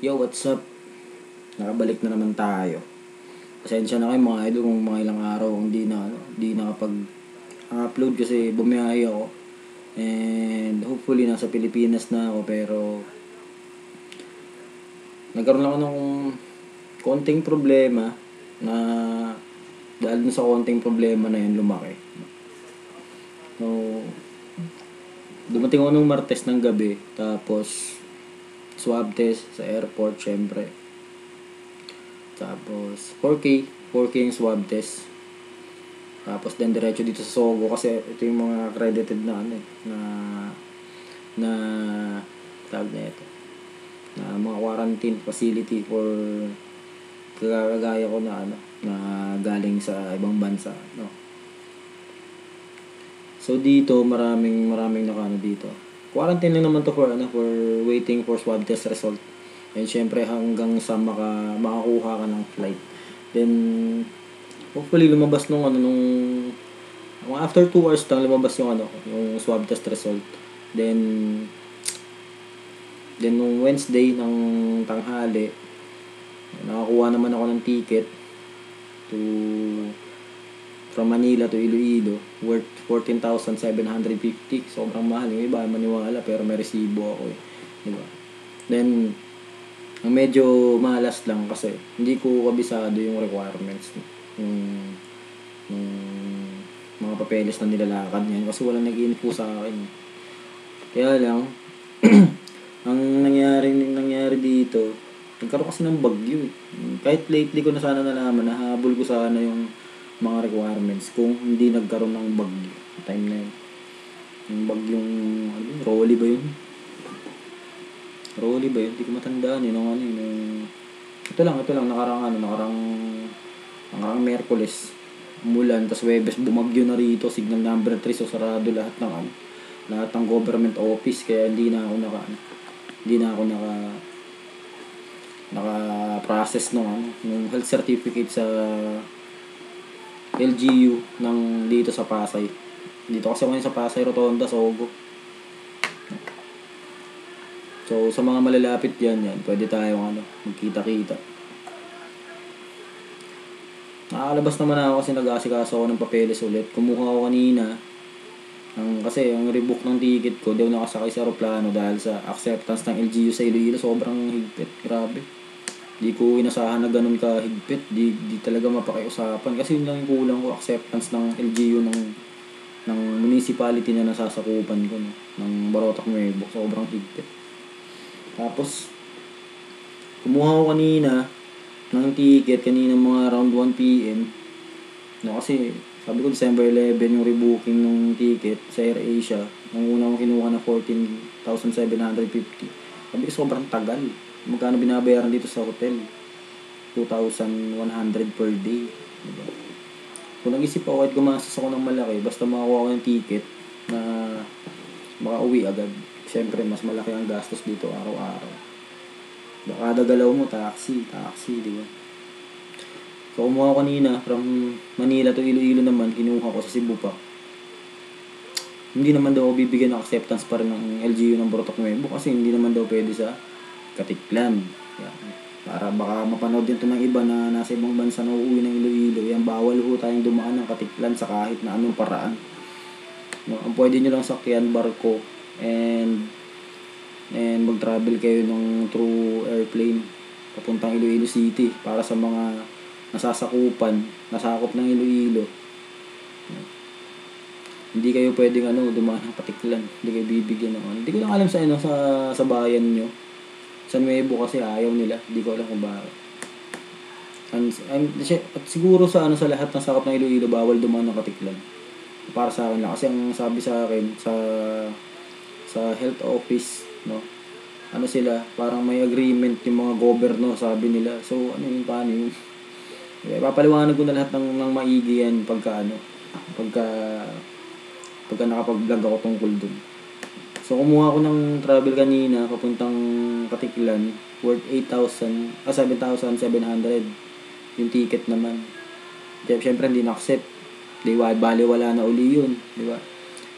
Yo, what's up? Nakabalik na naman tayo. Pasensya na kayo mga idol kung mga ilang araw hindi nakapag-upload kasi bumiyahe ako. And hopefully nasa Pilipinas na ako, pero nagkaroon lang ako ng konting problema na dahil sa konting problema na yun lumaki. So, dumating ako nung Martes ng gabi, tapos swab test sa airport syempre. Tapos 4K yung swab test. Tapos then diretso dito sa Sogo kasi ito yung mga accredited na na tawag na ito. Na mga quarantine facility for kagaya ko na galing sa ibang bansa, no. So dito maraming dito. Quarantine lang naman to for waiting for swab test result. And syempre hanggang sa makakuha ka ng flight. Then hopefully lumabas nung after 2 hours lang lumabas yung swab test result. Then nung Wednesday ng tanghali, nakakuha naman ako ng ticket from Manila to Iloilo worth 14,750. Sobrang mahal. Yung iba maniwala pero may resibo ako eh. Diba? Then ang medyo malas lang kasi hindi ko kabisado yung requirements yung mga papeles na nilalakad niyan kasi walang nag-info sa akin. Kaya lang ang nangyari dito, nagkaroon kasi ng bagyo. Kahit lately ko na sana nalaman, nahabol ko sana yung mga requirements kung hindi nagkaroon ng bagyo time na yun. Yung bagyong Rolly ba yun? Hindi ko matandaan ito lang nakarang Miyerkules umulan, tas Webes bumagyo na rito, signal number 3, so sarado lahat ng government office, kaya hindi na ako naka-process ng health certificate sa LGU ng dito sa Pasay. Dito kasi ako sa Pasay Rotonda, Sogo. So, sa mga malalapit yan, pwede tayong magkita-kita. Nakakalabas naman ako kasi nag-aasikaso ako ng papeles ulit. Kumuha ako kanina. Kasi ang rebook ng ticket ko, di ako nakasakay sa aeroplano dahil sa acceptance ng LGU sa Iloilo. Sobrang higpit. Grabe. Di ko inasahan na ganun ka higpit. Di talaga mapakiusapan. Kasi yun lang yung kulang ko, acceptance ng LGU ng municipality na nasasakupan ko, ng Barotac Nuevo. Sobrang higpit. Tapos, kumuha ko kanina ng ticket, mga around 1 p.m. Kasi, sabi ko December 11 yung rebooking ng ticket sa AirAsia. Nung una ko kinuha na 14,750. Sabi ko, sobrang tagal. Magkano binabayaran dito sa hotel? 2,100 per day. Diba? Kung nag-isip ako, kahit gumastos ako ng malaki, basta makakuha ko ng ticket na makauwi agad. Siyempre, mas malaki ang gastos dito araw-araw. Kada galaw mo, taxi, di ba? So, kumuha ko kanina, from Manila to Iloilo naman, kinuha ko sa Cebu pa. Hindi naman daw bibigyan ng acceptance pa rin ng LGU ng Barotac Nuevo kasi hindi naman daw pwede sa Katiklan. Yan. Para baka mapanood din to ng iba na nasa ibang bansa na uuwi ng Iloilo. Yan, bawal ho tayong dumaan ng Katiklan sa kahit na anong paraan. No, ang pwede nyo lang sakyan, barko, and mag-travel kayo ng through airplane papuntang Iloilo City para sa mga nasakop ng Iloilo. Hindi kayo pwedeng dumaan ng Katiklan, hindi kayo bibigyan ng hindi ko lang alam sa bayan nyo sa Nuevo kasi ayaw nila, hindi ko alam kung bakit. At siguro sa lahat ng sakop ng Iloilo bawal dumaan ng Katiklan para sa akin lang kasi ang sabi sa akin sa health office, no, sila, parang may agreement yung mga governor, sabi nila. So paano yun? Papaliwanag ko na lahat ng maigi yan pagka nakapag-vlog ako tungkol dun. So kumuha ako ng travel kanina papuntang Katiklan worth 7,700 yung ticket naman. Siyempre hindi na-accept. Bali wala na uli yun, di ba?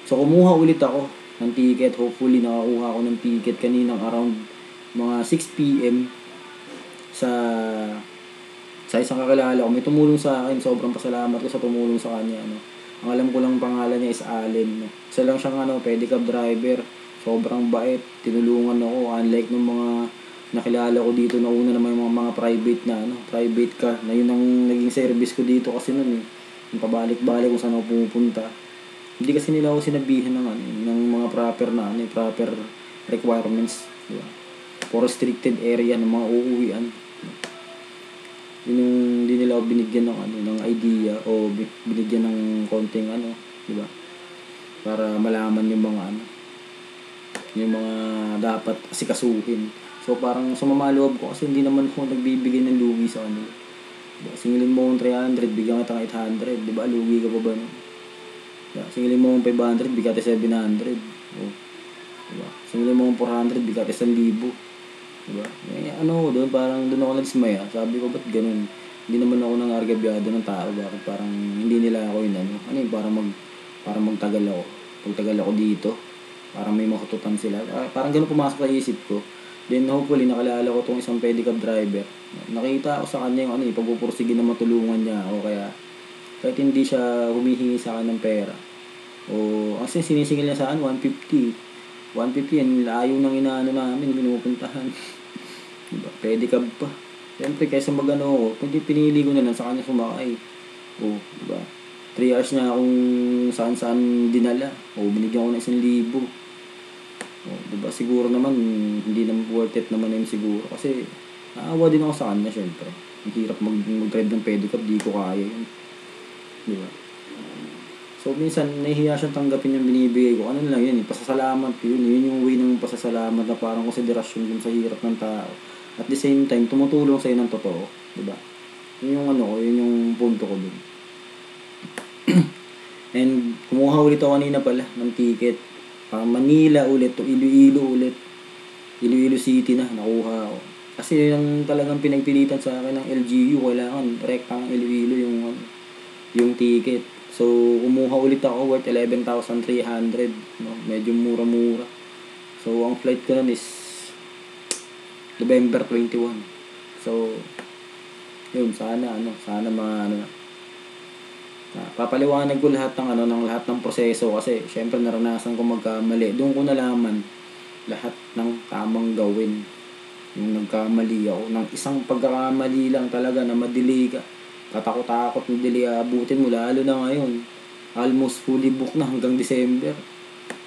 So kumuha ulit ako ng ticket. Hopefully nakakuha ako ng ticket kaninang around mga 6 p.m. sa isang kakilala ko, may tumulong sa akin, sobrang pasalamat ko sa tumulong sa kanya, ano. Ang alam ko lang pangalan niya is Allen, no. Isa lang siyang pedicab driver, sobrang bait, tinulungan ako, unlike ng mga nakilala ko dito na una naman yung mga private na, private ka, na yun ang naging service ko dito kasi nun yung pabalik-balik kung saan ako pumupunta. Hindi kasi nila ako sinabihan ng mga proper na, proper requirements, di ba? For restricted area ng mga uuwian. Yun yung hindi nila ako binigyan ng idea o binigyan ng konting di ba? Para malaman yung mga yung mga dapat asikasuhin. So parang sumama loob ko kasi hindi naman ako nagbibigay ng lugi sa kanila. Diba? Singilin mo akong 300, bigyan kita ng 800, di ba? Lugi ka pa ba no? Diba? Singilin mo akong 500, bigyan kita 700. Oh. Diba? Singilin mo akong 400, bigyan kita 1,000. Diba? Doon parang doon ako nagsmaya. Sabi ko, ba't ganun? Hindi naman ako nang argabyado ng tao. Bakit parang hindi nila ako yun, para magtagal ako. Pagtagal ako dito, parang may makututan sila. Parang ganun pumasok sa isip ko. Then hopefully, nakalala ko tong isang pedicab driver. Nakita ko sa kanya yung pagpupursige na matulungan niya ako. Kaya, kahit hindi siya humihingi sa akin ng pera. O, kasi sinisingil niya sa akin, 150. 150 yan, layo ng inaano namin, pinupuntahan. Diba? Pedicab pa. Siyempre, kaysa ko, pinili ko na lang sa kanya sumakay. O, diba? 3 hours na akong saan-saan dinala. O, binigyan ko na 1,000. O, diba? Siguro naman, hindi naman worth it naman yun siguro. Kasi, naawa din ako sa kanya, siyempre. Ang hirap mag-drive ng pedicab, di ko kaya yun. Diba? So, minsan, nahihiya siyang tanggapin yung binibigay ko. Ano lang yun, pasasalamat yun. Yun yung way ng pasasalamat na parang konsiderasyon dun sa hirap ng tao. At the same time, tumutulong sa'yo ng totoo. Diba? Yun yung yun yung punto ko dun. And, kumuha ulit ako kanina pala ng ticket. Manila ulit, to Iloilo ulit. Iloilo City na, nakuha ako. Kasi yung talagang pinagpilitan sa akin ng LGU, kailangan rektang Iloilo yung ticket. So, umuha ulit ako worth 11,300, no? Medyo mura-mura. So, ang flight ko nun is November 21. So, yun, sana papaliwanag ko lahat ng lahat ng proseso kasi syempre naranasan ko magkamali. Doon ko nalaman lahat ng tamang gawin. Yung nagkamali ako ng isang pagkakamali lang talaga na ma-delay ka. Katakot-takot na delay abutin mo lalo na ngayon. Almost fully booked na hanggang December.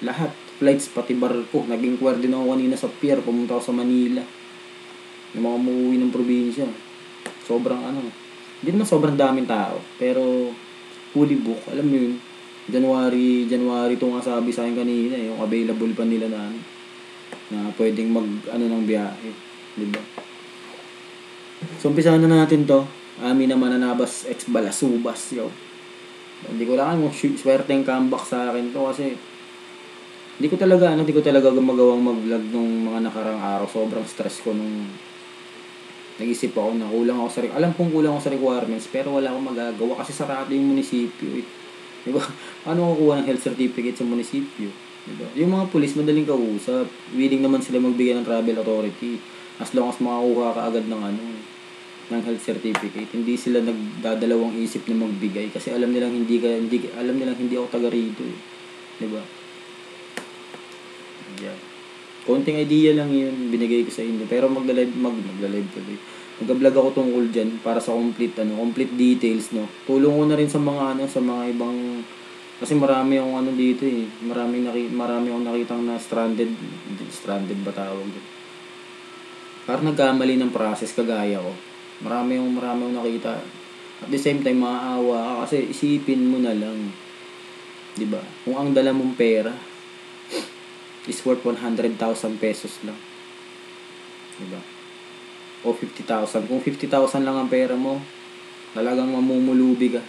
Lahat, flights pati barko. Nag inquire din ako kanina sa pier, pumunta ako sa Manila. Yung mga umuwi ng probinsya. Sobrang hindi naman sobrang daming tao, pero fully booked. Alam mo yun, January ito nga sabi sa akin kanina, yung available pa nila na pwedeng ng biyahe. Diba? So, umpisahan na natin to. Amin naman Mananabas ex Balasubas, yo. Hindi ko lang swerte yung comeback sa akin to kasi hindi ko talaga gumagawang mag-vlog nung mga nakarang araw. Sobrang stress ko nung nag-isip ako na alam kong kulang ako sa requirements pero wala akong magagawa kasi sarado yung munisipyo. Diba? Paano kukuha ng health certificate sa munisipyo? Diba? Yung mga pulis madaling kausap. Willing naman sila magbigay ng travel authority as long as makakuha ka agad ng health certificate. Hindi sila nagdadalawang isip na magbigay kasi alam nilang hindi ako taga rito. Diba? Yeah. Konting idea lang yun binigay ko sa inyo. Pero magla-live tuloy. Mag-vlog ako tungkol dyan para sa complete details, no. Tulong ko na rin sa mga ibang kasi marami akong dito eh. Marami akong nakitang na stranded ba tawag doon. Parang nagkamali ng process kagaya ko. Marami akong nakita. At the same time, maaawa ka kasi isipin mo na lang. Diba? Kung ang dala mong pera is worth 100,000 pesos lang. Diba? O 50,000. Kung 50,000 lang ang pera mo, talagang mamumulubi ka.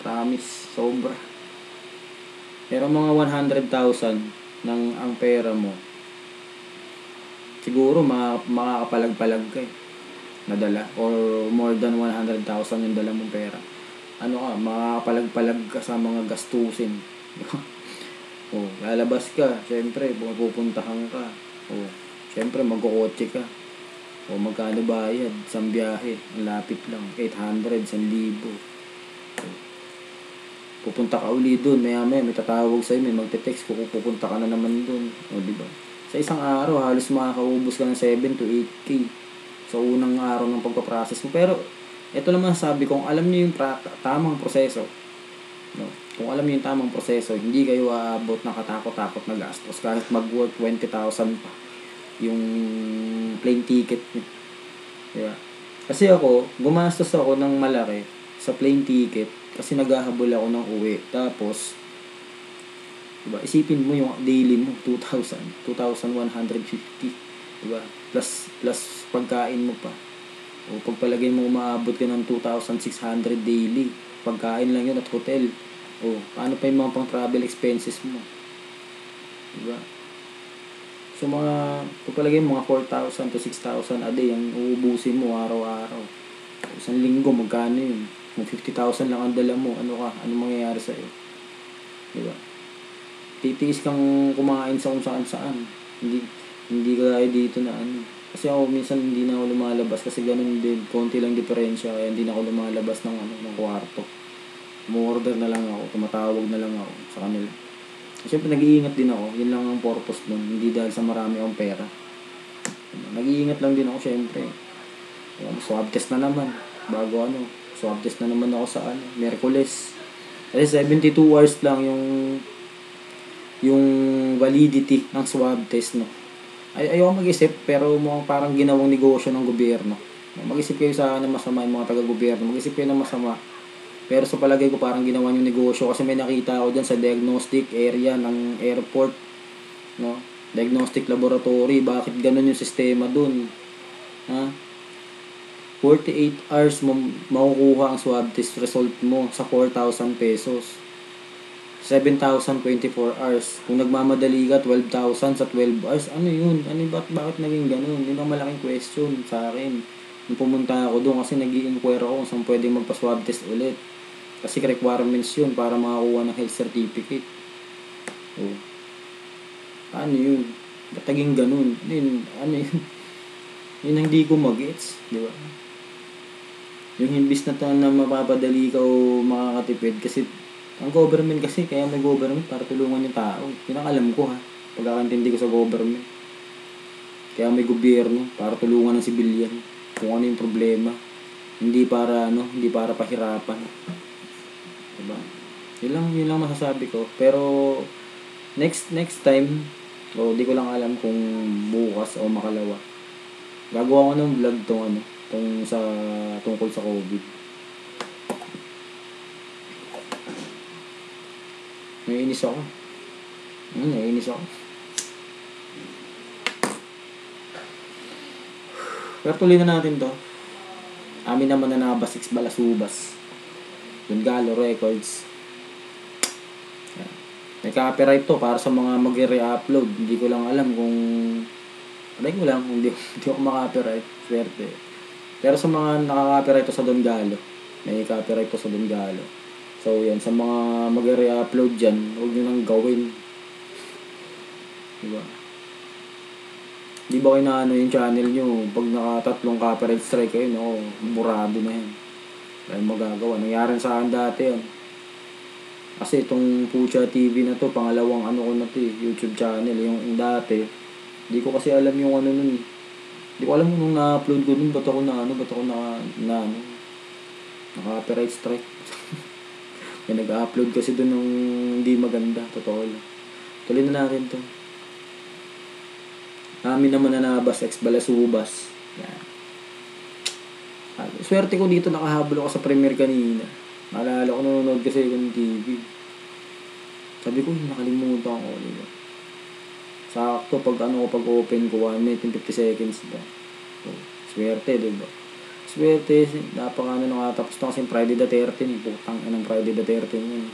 Promise, sobra. Pero mga 100,000 ang pera mo, siguro makakapalag-palag ka eh. Nadala. Or more than 100,000 yung dala mong pera. Makakapalag-palag ka sa mga gastusin. Lalabas ka, syempre, pupuntahan ka. Syempre, magkukotse ka. O magkano bayad? Isang biyahe. Ang lapit lang. 800, 1,000. Pupunta ka uli dun. Maya may tatawag sa'yo. May magte-text. Pupunta ka na naman dun. O diba? Sa isang araw, halos makakaubos ka ng 7 to 8K. Sa unang araw ng pagpaprocess mo. Pero, ito naman sabi kong alam niyo yung tamang proseso. No? Kung alam niyo yung tamang proseso, hindi kayo aabot ng katakot-takot na gastos. Kahit mag-worth 20,000 pa yung plane ticket niyo. Diba? Kasi ako, gumastos ako ng malaki sa plane ticket kasi naghahabol ako ng uwi. Tapos, diba, isipin mo yung daily mo, 2,000, 2,150. Diba? Plus pagkain mo pa. O pagpalagay mo umaabot ka ng 2,600 daily. Pagkain lang yun at hotel. O paano pa yung mga pang travel expenses mo? Diba? So pagpalagay mo mga 4,000 to 6,000 a day ang uubusin mo araw-araw. Isang linggo magkano yun? Kung 50,000 lang ang dala mo, ano mangyayari sa'yo? Diba? Titiis kang kumain sa kung saan-saan. Hindi kaya dito na Kasi ako minsan hindi na ako lumalabas kasi ganun din, konti lang diferensya kaya hindi na ako lumalabas ng kwarto. Umorder na lang ako, tumatawag na lang ako sa kanila. Siyempre nag-iingat din ako, yun lang ang purpose nun, hindi dahil sa marami akong pera. Nag-iingat lang din ako siyempre. Swab test na naman, swab test na naman ako sa Miyerkules. Kasi 72 hours lang yung validity ng swab test, no. Ayoko mag-isip, pero mukhang parang ginawang negosyo ng gobyerno. Mag-isip kayo sa na masama yung mga taga-gobyerno. Mag-isip kayo ng masama. Pero sa palagay ko parang ginawa yung negosyo kasi may nakita ako dyan sa diagnostic area ng airport. No? Diagnostic laboratory. Bakit ganun yung sistema dun? Ha? 48 hours mo makukuha ang swab test result mo sa 4,000 pesos. 7,000 24 hours. Kung nagmamadali ka, 12,000 sa 12 hours. Ano yun? Bakit naging ganun? Yun ang malaking question sa akin. Nung pumunta ako doon kasi nag-i-inquire ako kung saan pwedeng magpa-swab test ulit. Kasi requirements yun para makakuha ng health certificate. Oh. Ano yun? Ba't naging ganun? Ano yun? Yun ang hindi ko mag-gets. Di ba? Yung imbis na mapapadali ka o makakatipid kasi ang government kasi, kaya may government para tulungan yung tao. Yun ang alam ko pagkakaintindi ko sa government. Kaya may gobyerno para tulungan ng sibilyan kung ano yung problema. Hindi para pahirapan. Diba? Yun lang masasabi ko. Pero next time, di ko lang alam kung bukas o makalawa. Gagawa ko ng vlog tungkol sa COVID. Naiinis ako. Pero tuloy na natin to. Amin naman na nabas 6 balasubas. Dungalo Records. May copyright to para sa mga mag-re-upload. Hindi ko lang alam kung hindi ako makaka-copyright. Swerte. Pero sa mga nakaka-copyright to sa Dungalo, may copyright to sa Dungalo. So yan, sa mga mag-re-upload dyan, huwag nyo nang gawin. Diba? Di ba kayo yung channel nyo, pag naka-3 copyright strike kayo, burado na yan. Kaya magagawa. Nangyari sa akin dati yan. Kasi itong Pucha TV na to, pangalawang ko na to YouTube channel. Yung dati, di ko kasi alam yung nun eh. Di ko alam nung na-upload ko nun, ba't ako naka-copyright strike. May nag-upload kasi doon ng hindi maganda, totoo lang. Tuloy na natin to. Amin naman na nabas balasubas. Yan. Swerte ko dito, nakahabol ako sa premiere kanina. Naalala ko, nanonood kasi ako ng TV. Sabi ko, nakalimutan ko. Diba? Sakto, pag open ko, 1 minute and 50 seconds ba. So, swerte, diba? Swerte, nakatapos na kasi Friday the 13, putang inang Friday the 13 yun.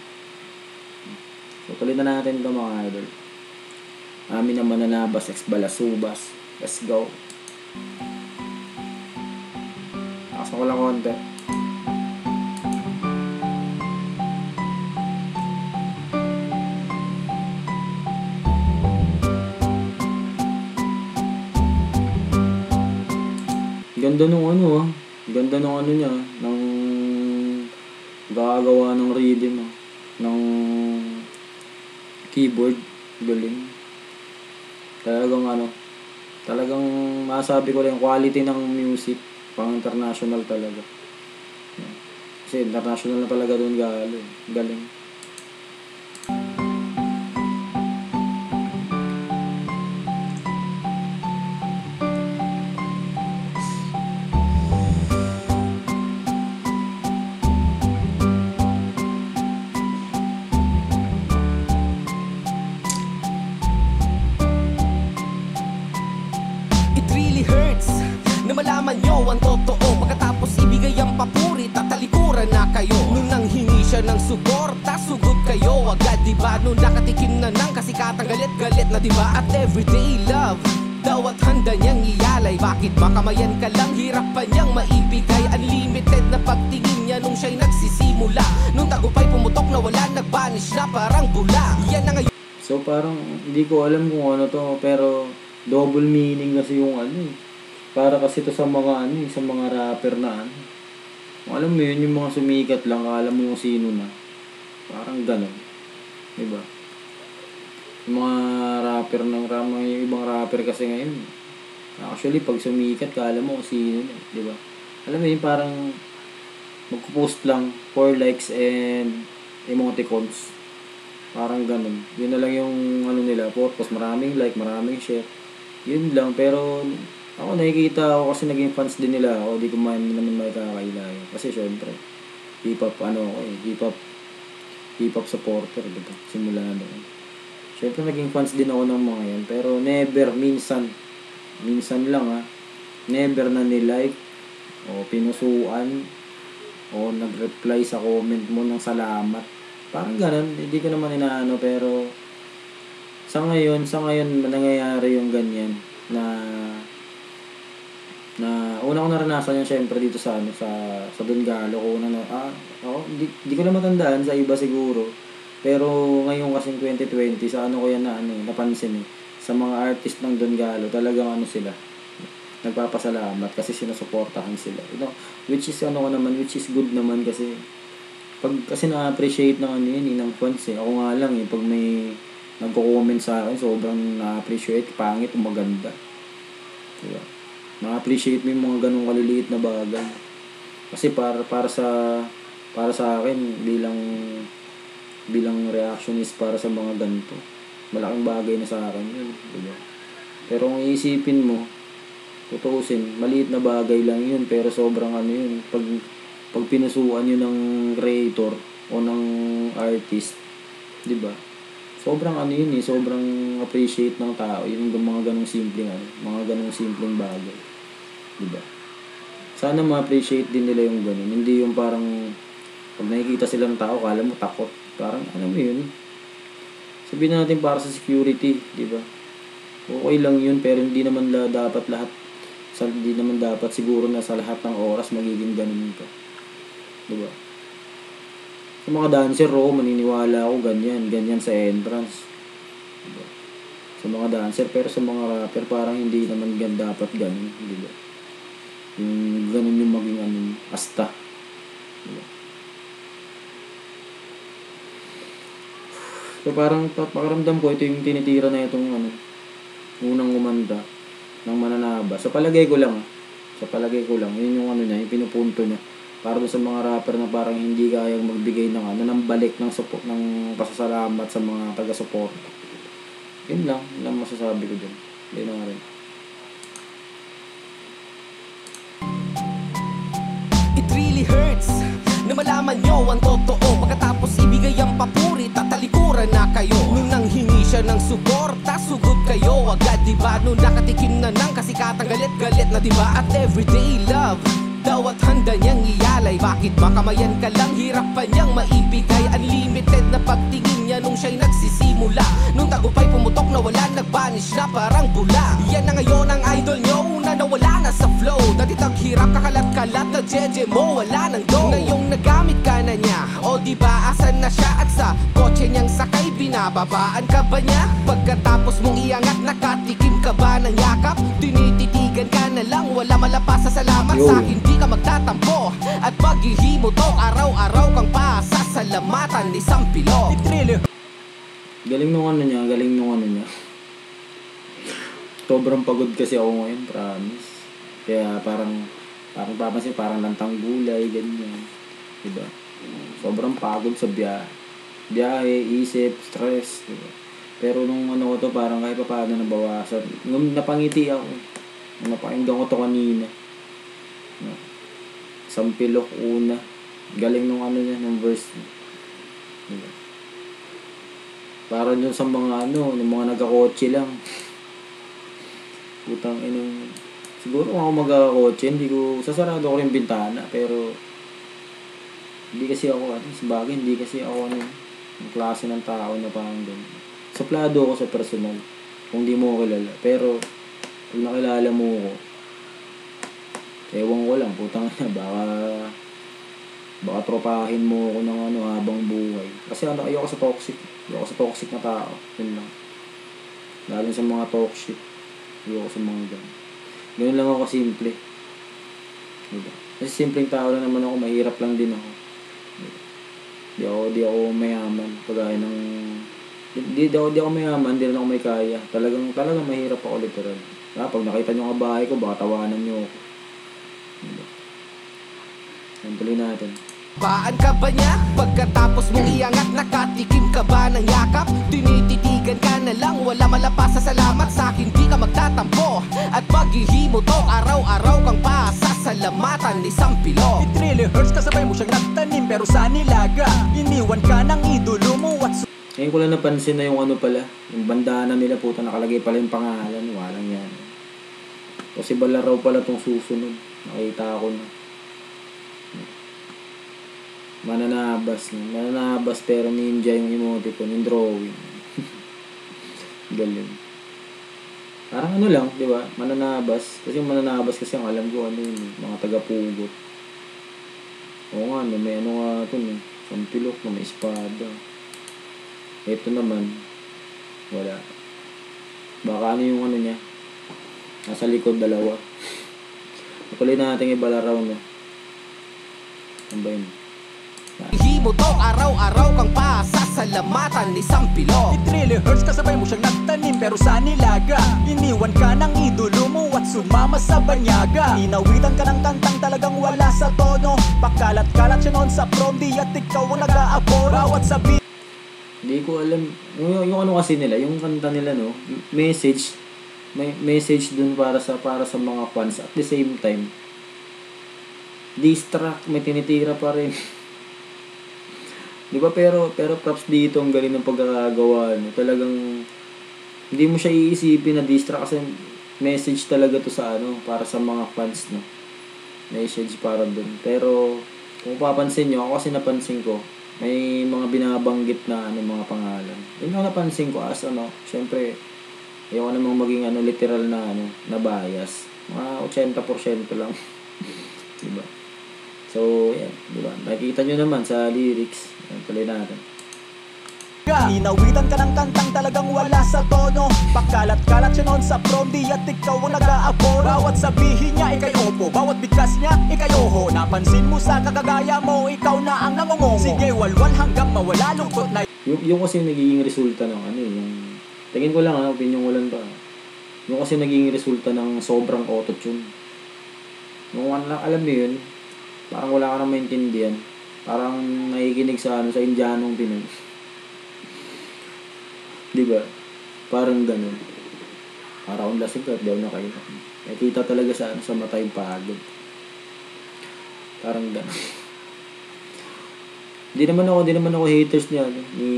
So, tuloy na natin ito mga idol. Amin naman na nabas balasubas. Let's go. Nakasan ko lang konti. Ganda nung ano ah. Ganda nung ano niya. Ng gagawa ng rhythm ah. Ng keyboard. Galing. Talagang ano. Talagang masabi ko lang quality ng music. Pang international talaga. Kasi international na talaga doon galo. Galing. Malaman nyo ang totoo pagkatapos ibigay ang papuri, tatalikuran na kayo. Nung nanghingi siya ng suporta, sugod kayo agad, diba? Nung nakatikim na ng kasikatang galit-galit na, diba? At everyday love daw at handa niyang ialay. Bakit ba kamayan ka lang, hirap pa niyang maibigay? Unlimited na pagtingin niya nung siya'y nagsisimula. Nung tagumpay pumutok na wala, nagbanish na parang bula. Yan na ngayon. So parang hindi ko alam kung ano to, pero double meaning kasi yung ano eh. Para kasi to sa mga ano, sa mga rapper na ano. Alam mo yun, yung mga sumikat lang, alam mo yung sino na. Parang gano'n. Diba? Yung mga rapper ng yung ibang rapper kasi ngayon. Actually, pag sumikat, alam mo kung sino na. Diba? Alam mo yun, parang magpo-post lang, 4 likes and emoticons. Parang gano'n. Yun na lang yung ano nila, purpose. Maraming like, maraming share. Yun lang, pero ako nakikita ako kasi naging fans din nila ako, di ko naman may kakailangan. Kasi syempre, hip-hop ano ako eh, hip-hop supporter, diba? Simula noon. Syempre naging fans din ako ng mga yan, pero never, minsan lang ha, never na nilike, o pinusuan, o nag-reply sa comment mo ng salamat. Parang ganun, hindi ko naman inaano, pero sa ngayon nangyayari yung ganyan, na una ko naranasan yan syempre dito sa ano sa Dungalo ko ako hindi ko na matandaan sa iba siguro, pero ngayon kasi 2020 sa ano ko yan na ano napansin sa mga artist ng Dungalo, talagang ano sila nagpapasalamat kasi sinusuportahan sila, which is ano ko naman, which is good naman kasi kasi na-appreciate ng ano yun ng fans ako nga lang pag may nagko-comment sa akin sobrang na-appreciate, pangit o maganda, diba? Na-appreciate mo yung mga ganong kaliliit na bagay. Kasi para sa akin bilang reactionist para sa mga ganito, malaking bagay na sa akin yun, diba? Pero kung iisipin mo, tutuusin, maliit na bagay lang yun, pero sobrang ano yun, pag pinusuan yun ng creator o ng artist, diba? Sobrang ano yun sobrang appreciate ng tao yung mga ganong simpleng mga ganong simpleng bagay, diba? Sana ma-appreciate din nila yung ganon, hindi yung parang pag nakikita silang tao kala mo takot, parang ano mo yun, sabihin natin para sa security, diba? Okay lang yun, pero hindi naman dapat siguro na sa lahat ng oras magiging ganun ka, diba? Sa mga dancer, maniniwala ako ganyan sa entrance. Diba? Sa mga dancer, pero sa mga rapper, parang hindi naman dapat ganun. Diba? Yung ganun yung maging asta. Diba? So parang pakiramdam ko, ito yung tinitira na itong unang kumanta ng Mananaba. Sa palagay ko lang, yun yung yung pinupunto niya. Para sa mga rapper na parang hindi kayang magbigay ng balik ng support, ng pasasalamat sa mga taga-support. Yun lang masasabi ko dyan. Yun na rin. It really hurts na malaman nyo ang totoo pagkatapos ibigay ang papuri, tatalikuran na kayo. Nung nanghingi siya ng suporta, sugod kayo agad, diba? Nung nakatikim na ng kasikatang galit-galit na, diba? At everyday love daw at handa niyang ialay. Bakit ba kamayan ka lang, hirap pa niyang maibigay? Unlimited na pagtingin niya nung siya'y nagsisimula. Nung tagumpay pumutok na wala, nagbanish na parang bula. Yan na ngayon ang idol nyo, una na wala na sa flow. Dati taghirap kakalat-kalat na jeje mo, wala nang go. Ngayong nagamit ka na niya, o diba asan na siya? At sa kotse niyang sakay, binababaan ka ba niya? Pagkatapos mong iangat, nakatikim ka ba ng yakap? Tinititigan ka na lang, wala malapas sa salamat. Yo. Sa akin di ka magtatampo at paghihimo to, araw-araw kang pasasalamatan. Isang pilo. Galing nung ano niya. Sobrang pagod kasi ako ngayon, promise. Kaya parang papansin, parang lantang gulay, ganyan. Diba? Sobrang pagod sa biyahe, isip, stress. Diba? Pero nung ano ko to, parang kahit pa paano nabawasan. Nung napangiti ako, napakinggan ko to kanina. Sampilok una. Galing nung ano niya, nung verse. Diba? Para dun sa mga yung mga nagkakotse lang. Putang inang, siguro kung ako magkakotse, hindi ko, sasarado ko rin bintana, pero hindi kasi ako, sabagay, hindi kasi ako yung klase ng tao na parang ganun. Suplado ako sa personal, kung di mo ko kilala, pero pag nakilala mo ko, ewan ko lang, putang ina, baka tropahin mo ako ng habang buhay. Kasi ayoko sa toxic na tao, yun lang. Lalo sa mga talk shit. Ayoko sa mga ganun lang ako simple. Diba? Kasi simpleng tao lang naman ako, mahirap lang din ako. Diba? Di ako mayaman. Pagaya ng di ako mayaman, di rin ako may kaya. Talagang mahirap ako literal. Pag nakita nyo ang bahay ko, baka tawanan nyo ako. Diba? Tuloy natin. Baan ka ba niya? Pagkatapos mong iangat, nakatikim ka ba ng yakap? Tinititigan ka na lang, wala malapas sa salamat. Sa akin di ka magtatampo at paghihimo to, araw-araw kang pasasalamatan. Isang pilo. It really hurts, kasabay mo siyang nagtanim pero sa nilaga iniwan ka ng idolo mo at Ngayon ko lang napansin na yung pala, yung bandana nila, puta, nakalagay pala yung pangalan. Walang yan. Possible na raw pala tong susunod. Nakita ko na. Mananabas pero ninja yung emoticon, yung drawing. Galing. Parang lang, di ba? Mananabas. Kasi yung mananabas kasi ang alam ko yun, mga taga-pugot. Oo nga, may nga ito, sampilok na may espada. Ito naman, wala. Baka yung niya, nasa likod dalawa. Tuloy natin ibalaraw na. Ano ba yun? Himo to, araw-araw kang pasasalamatan. Isang pilo. it really hurts, kasabay mo siyang nagtanim pero sa nilaga iniwan ka ng idolo mo at sumama sa banyaga. Inawitan ka ng kantang talagang wala sa tono, pakalat-kalat siya noon sa prom, di at ikaw ang nag-aabor. Bawat sabi Hindi ko alam. Yung kasi nila, yung kanta nila, message. May message dun para sa mga fans. At the same time, distract, may tinitira pa rin. Di ba? Pero props dito, ang galing ng pagkakagawa. Talagang, hindi mo siya iisipin na distract kasi message talaga to sa para sa mga fans, no? Message para dun. Pero, kung papansin nyo, ako kasi napansin ko, may mga binabanggit na mga pangalan. Yun ang napansin ko as syempre, ayoko namang maging literal na na bias. Mga 80% lang. Diba? So, yan, diba? Nakikita nyo naman sa lyrics. Yan, tuloy natin. inawitan ka ng kantang talagang wala sa tono, pakalat-kalat siya noon sa prom, di at ikaw ang nag-aabor. Bawat sabihin niya ikay opo, bawat bigkas niya ikay oho. Napansin mo sa kakagaya mo, ikaw na ang nangungongo. Sige, walwal hanggang mawala lungkot na Yung kasi nagiging resulta ng yung tingin ko lang opinion ko lang to. Yung kasi nagiging resulta ng sobrang auto-tune. Yung alam mo yun, parang wala ka nang maintindihan. Parang nakikinig sa sa Indianong Pinoy. Diba? Parang ganun. Parang lasing ka, di ako nakita. Nakita talaga sa mata yung pagod. Parang ganun. Di naman ako haters niya, ni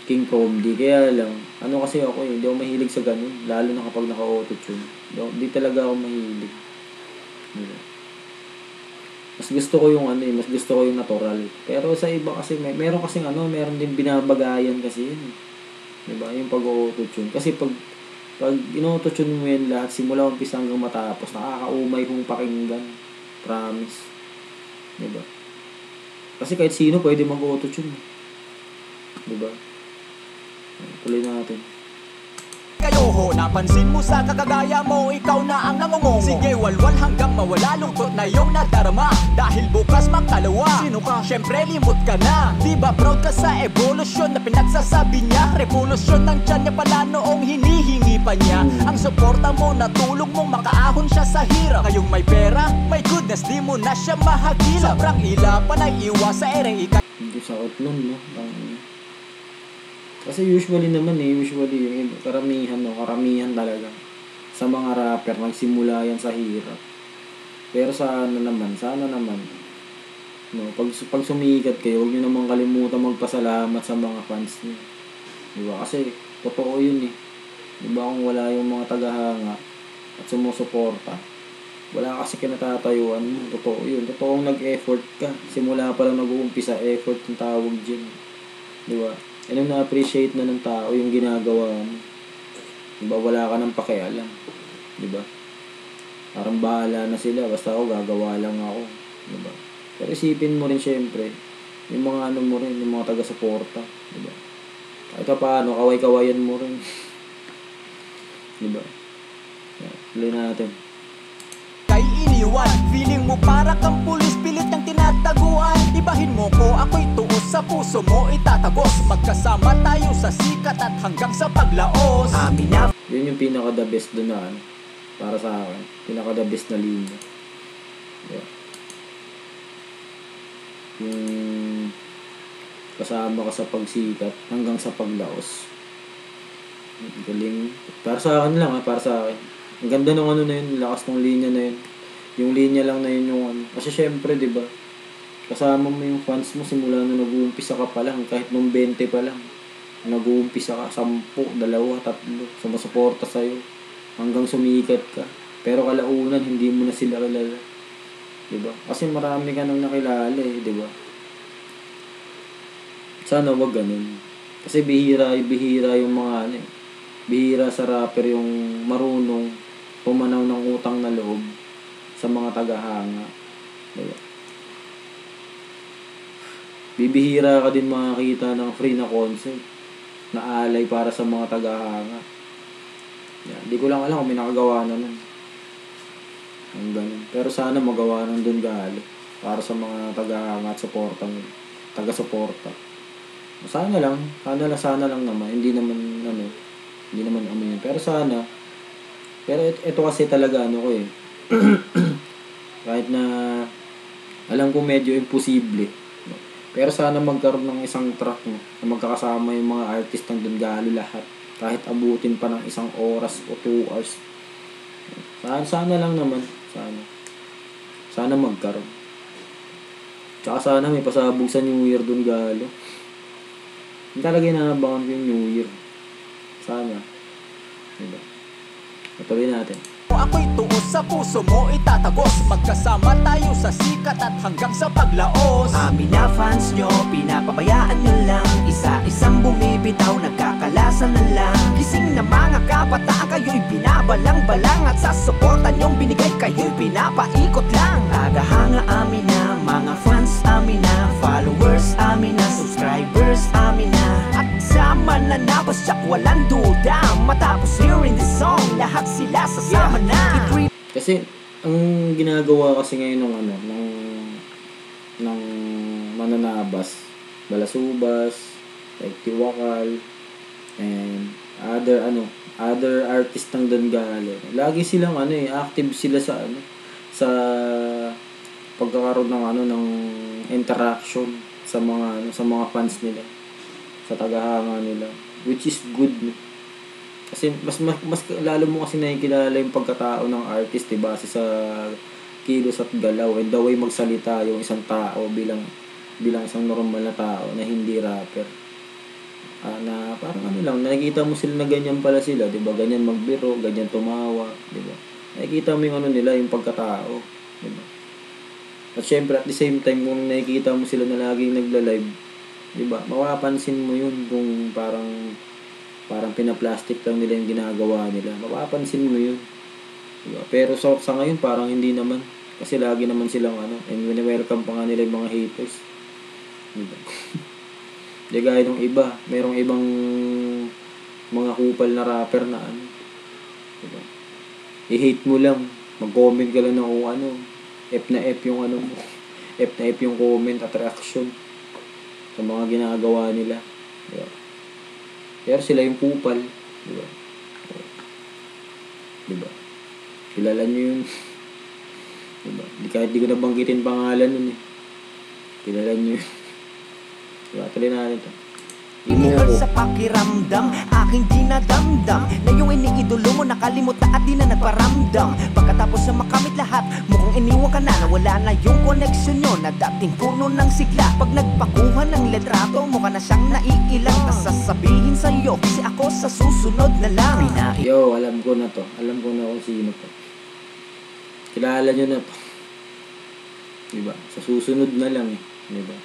King Comedy. Kaya lang, kasi ako hindi ako mahilig sa ganun. Lalo na kapag naka-auto-tune. Di talaga ako mahilig. Diba? Mas gusto ko yung mas gusto ko yung natural. Pero sa iba kasi meron kasing meron din binabagayan kasi yun. 'Di ba? Yung pag-auto-tune. Kasi pag in-auto-tune mo yan lahat simula umpisa hanggang matapos, nakakaumay kung pakinggan. Promise. 'Di ba? Kasi kahit sino pwede mag-auto-tune. 'Di ba? Tuloy natin. ikay oho. Napansin mo sa kakagaya mo, ikaw na ang nangungungo. Sige walwal hanggang mawala, lungkot na iyong nadarama. Dahil bukas makalawa, sino ka? Syempre limot ka na. Di ba proud ka sa evolusyon na pinagsasabi niya? Revolusyon ng tiyan niya pala noong hinihingi pa niya. Ang suporta mo, natulong mong makaahon siya sa hirap. Ngayong may pera, my goodness, di mo na siya mahagilap. Sobrang ila pa na iwas sa ere ikay. Hindi sakot nun, no? Kasi usually naman yung karamihan talaga sa mga rapper, nagsimula yan sa hirap. Pero sana naman, no, pag sumikat kayo, huwag nyo naman kalimutan magpasalamat sa mga fans niyo. Diba? Kasi, totoo yun eh. Diba kung wala yung mga tagahanga at sumusuporta, wala kasi kinatatayuan mo. Totoo yun. Totoong nag-effort ka. Simula pa lang nag-uumpisa, effort yung tawag dyan. Diba? Anong na-appreciate na ng tao yung ginagawa mo. Diba? Wala ka ng pakialam. Diba? Parang bahala na sila. Basta ako, gagawa lang ako. Diba? Pero isipin mo rin syempre, yung mga mo rin, yung mga taga-suporta. Diba? Kahit ka paano, kaway-kawayan mo rin. Diba? Tuloy natin. Kay iniwan, feeling mo para kang pulis, pilit ng tinataguan. Ibahin mo ko, ako'y tuos, sa puso mo itatagos. Magkasama tayo sa sikat at hanggang sa paglaos. Amin na. Yun yung pinaka-the best doon na para sa akin. Pinaka-the best na linya. Yeah. Yung kasama ka sa pagsikat hanggang sa paglaos. Galing. Para sa akin lang para sa akin. Ang ganda ng na yun, lakas ng linya na yun. Yung linya lang na yun yung Kasi syempre, di ba? Kasama mo yung fans mo simula na nag-uumpisa ka pa lang, kahit nung 20 pa lang. Nag-uumpisa ka, 10, 2, 3, sumusuporta sa'yo. Hanggang sumikat ka. Pero kalaunan, hindi mo na sila kilala. Di ba? Kasi marami ka nang nakilala di ba? Sana wag ganun. Kasi bihira yung mga bihira sa rapper yung marunong pumanaw ng utang na loob sa mga tagahanga. Diba? Bibihira ka din makakita ng free na concert na alay para sa mga tagahanga. Yan. Di ko lang alam kung may nakagawa na nun. Ang ganun. Pero sana magawa ng Don Galo para sa mga tagahanga at taga-suporta. Sana lang naman. Hindi naman amin. Pero sana. Pero ito kasi talaga ko eh. Kahit na alam ko medyo imposible. Pero sana magkaroon ng isang track na magkakasama yung mga artist ng Don Galo lahat. Kahit abutin pa ng 1 oras o 2 hours. Sana lang naman. Sana magkaroon. Tsaka sana may pasabog sa New Year Don Galo. Hindi talaga inaabangan ko yung New Year. Sana. Diba? Patuloy natin. Ako'y tuos, sa puso mo itatagos. Magkasama tayo sa sikat at hanggang sa paglaos. Amin na fans nyo, pinapabayaan nyo lang. Isa-isang bumibitaw, nagkakalasan na lang. Gising na mga kabataan, kayo'y binabalang-balang. At sa suporta nyong binigay, kayo'y pinapaikot lang. Tagahanga amin na, mga fans amin na, followers amin na, subscribers amin na. At sama na nabasyak, walang duda. Matapos hearing this song, lahat sila sasama na. Kasi ang ginagawa kasi ngayon ng mananabas, Balasubas, like Tiwakal, and other artist ng Don Galo. Lagi silang active sila sa pagkakaroon ng interaction sa mga fans nila, sa tagahanga nila, which is good. Kasi mas lalo mo kasi nakikilala yung pagkatao ng artist, diba? Kasi sa kilos at galaw and the way magsalita yung isang tao bilang isang normal na tao na hindi rapper. Na parang nakikita mo sila na ganyan pala sila, diba? Ganyan magbiro, ganyan tumawa, diba? Nakikita mo yung nila, yung pagkatao, diba? At syempre at the same time kung nakikita mo sila na laging nagla-live, diba? Mapapansin mo yun kung parang pinaplastic lang nila yung ginagawa nila. Mapapansin mo yun. Diba? Pero sa ngayon, parang hindi naman. Kasi lagi naman silang and wini-welcome pa nga nila yung mga haters. Diba? Di gaya nung iba. Merong ibang mga kupal na rapper na ano. Diba? I-hate mo lang. Mag-comment ka lang ng kung ano. F na F yung ano mo. F na F yung comment at reaction sa mga ginagawa nila. Diba? Pero sila yung kupal. Diba? Diba? Kilala nyo yun. Diba? Kahit di ko nabanggitin pangalan nun eh. Kilala nyo yun. Diba? Tuloy na natin ito. Inihal sa pakiramdam, aking dinadamdam na yung iniidolo mo nakalimot na at di na nagparamdam. Pagkatapos na makamit lahat, mukhang iniwan ka na, nawala na yung koneksyon nyo na dating puno ng sigla. Pag nagpakuha ng litrato, mukha na siyang naiilang. Tas sasabihin sa'yo, kasi ako sa susunod na lang. Yo, alam ko na to. Alam ko na kung sino to. Kilala nyo na to. Diba? Sa susunod na lang eh. Diba?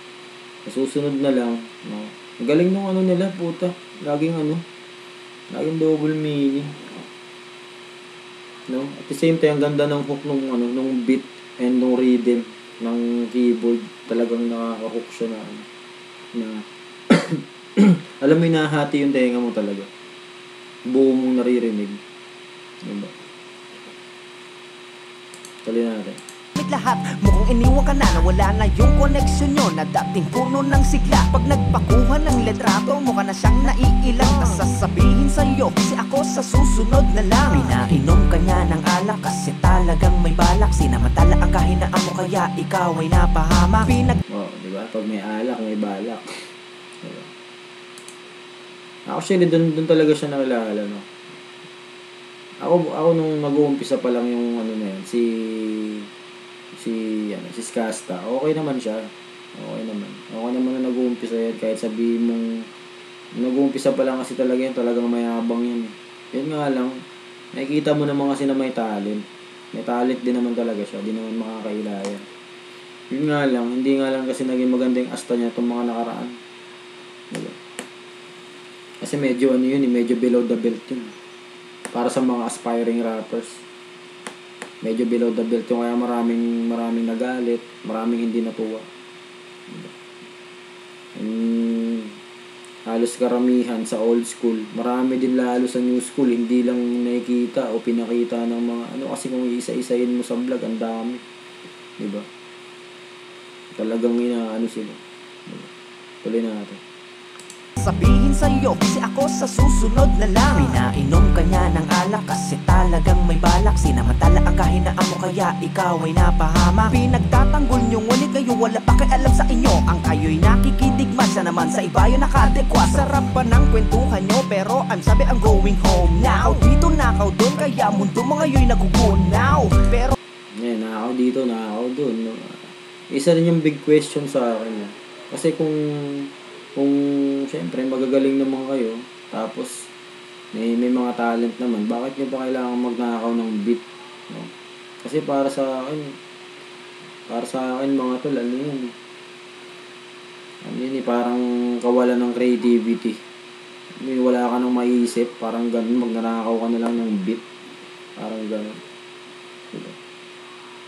Sa susunod na lang, no? Ang galing nung ano nila, puta. Laging double meaning. No? At the same time, ang ganda ng hook nung nung beat and nung rhythm ng keyboard. Talagang nakaka-hook siya na alam mo, hinahati yung tenga mo talaga. Buo mong naririnig. Diba? Tuloy natin. Lahat, mukhang iniwan ka na, nawala na yung koneksyon nyo na dating puno ng sigla. Pag nagpakuha ng litrato, mukha na siyang naiilang. Tas sasabihin sa'yo, kasi ako sa susunod na lang. Pinainom ka niya ng alak kasi talagang may balak. Sinamantala ang kahinaan mo kaya ikaw ay napahamak. Diba? Pag may alak, may balak. Diba? Actually, dun talaga siya nakilala, no? Ako nung mag-uumpisa pa lang yung ano na yan, si Skasta, okay naman siya. Okay naman na nag-uumpisa yan, kahit sabihin mong nag-uumpisa pa lang kasi talaga yan, talagang mayabang yan. Yun nga lang, nakikita mo naman kasi na may talent. May talent din naman talaga siya, di naman makakailaya. Yun nga lang, hindi nga lang kasi naging maganda yung asta niya itong mga nakaraan. Diba? Kasi medyo medyo below the belt yun. Para sa mga aspiring rappers. Medyo below the belt yung kaya maraming nagalit, maraming hindi natuwa. Halos karamihan sa old school, marami din lalo sa new school, hindi lang nakikita o pinakita ng mga kasi kung isa-isahin mo sa vlog, ang dami. Diba? Talagang sila. Diba? Tuloy na natin. Sabihin sa'yo, kasi ako sa susunod na lang. Pinainom ka niya ng alak kasi talagang may balak. Sinamantala ang kahinaan mo kaya ikaw ay napahamak. Pinagtatanggol niyong ngunit kayo wala pa alam sa inyo. Ang kayo'y nakikidigma, siya naman sa iba yung nakadekwa. Sarap pa ng kwentuhan nyo pero I'm sabi I'm going home now. Dito nakaw doon kaya mundo mo ngayon nagugunaw. Pero nakaw dito, nakaw doon. Isa rin yung big question sa akin. Kasi kung siyempre magagaling naman kayo, tapos may mga talent naman, bakit nyo pa kailangan magnakaw ng beat? No? Kasi para sa akin mga tol, parang kawalan ng creativity. Wala ka nang maiisip, parang ganun, magnanakaw ka na lang ng beat. Parang ganun. Diba?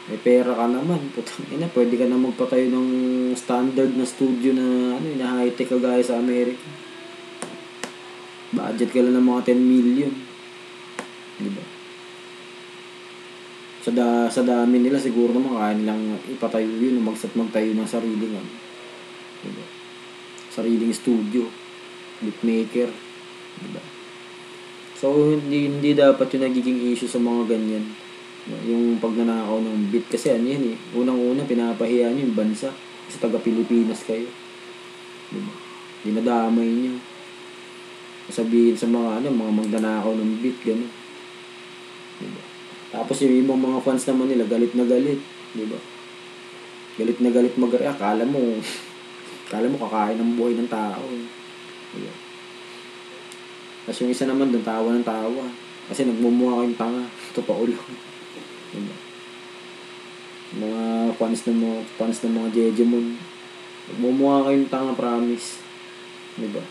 May pera ka naman, pwede ka na magpatayo ng standard na studio na na high-tech kagaya sa Amerika. Budget ka lang ng mga 10 million. Diba? Sa dami nila siguro naman kaya nilang ipatayo yun, magtayo ng sariling diba? Sariling studio, beatmaker, diba? So hindi dapat yung nagiging issue sa mga ganyan. Yung pagnanakaw ng beat kasi unang-una pinapahiya nyo yung bansa kasi taga-Pilipinas kayo, diba? Dinadamay nyo, sabihin sa mga magnanakaw ng beat, gano'n, diba? Tapos yung ibang mga fans naman nila galit na galit, diba? Galit na galit mag-react, akala mo kakain ng buhay ng tao, diba? Tapos yung isa naman doon tawa ng tawa kasi nagmumukha kayong tanga, totoo lang. Diba? Mga fans ng mga Jejemon, bumuha kayong tanga, promise. Diba?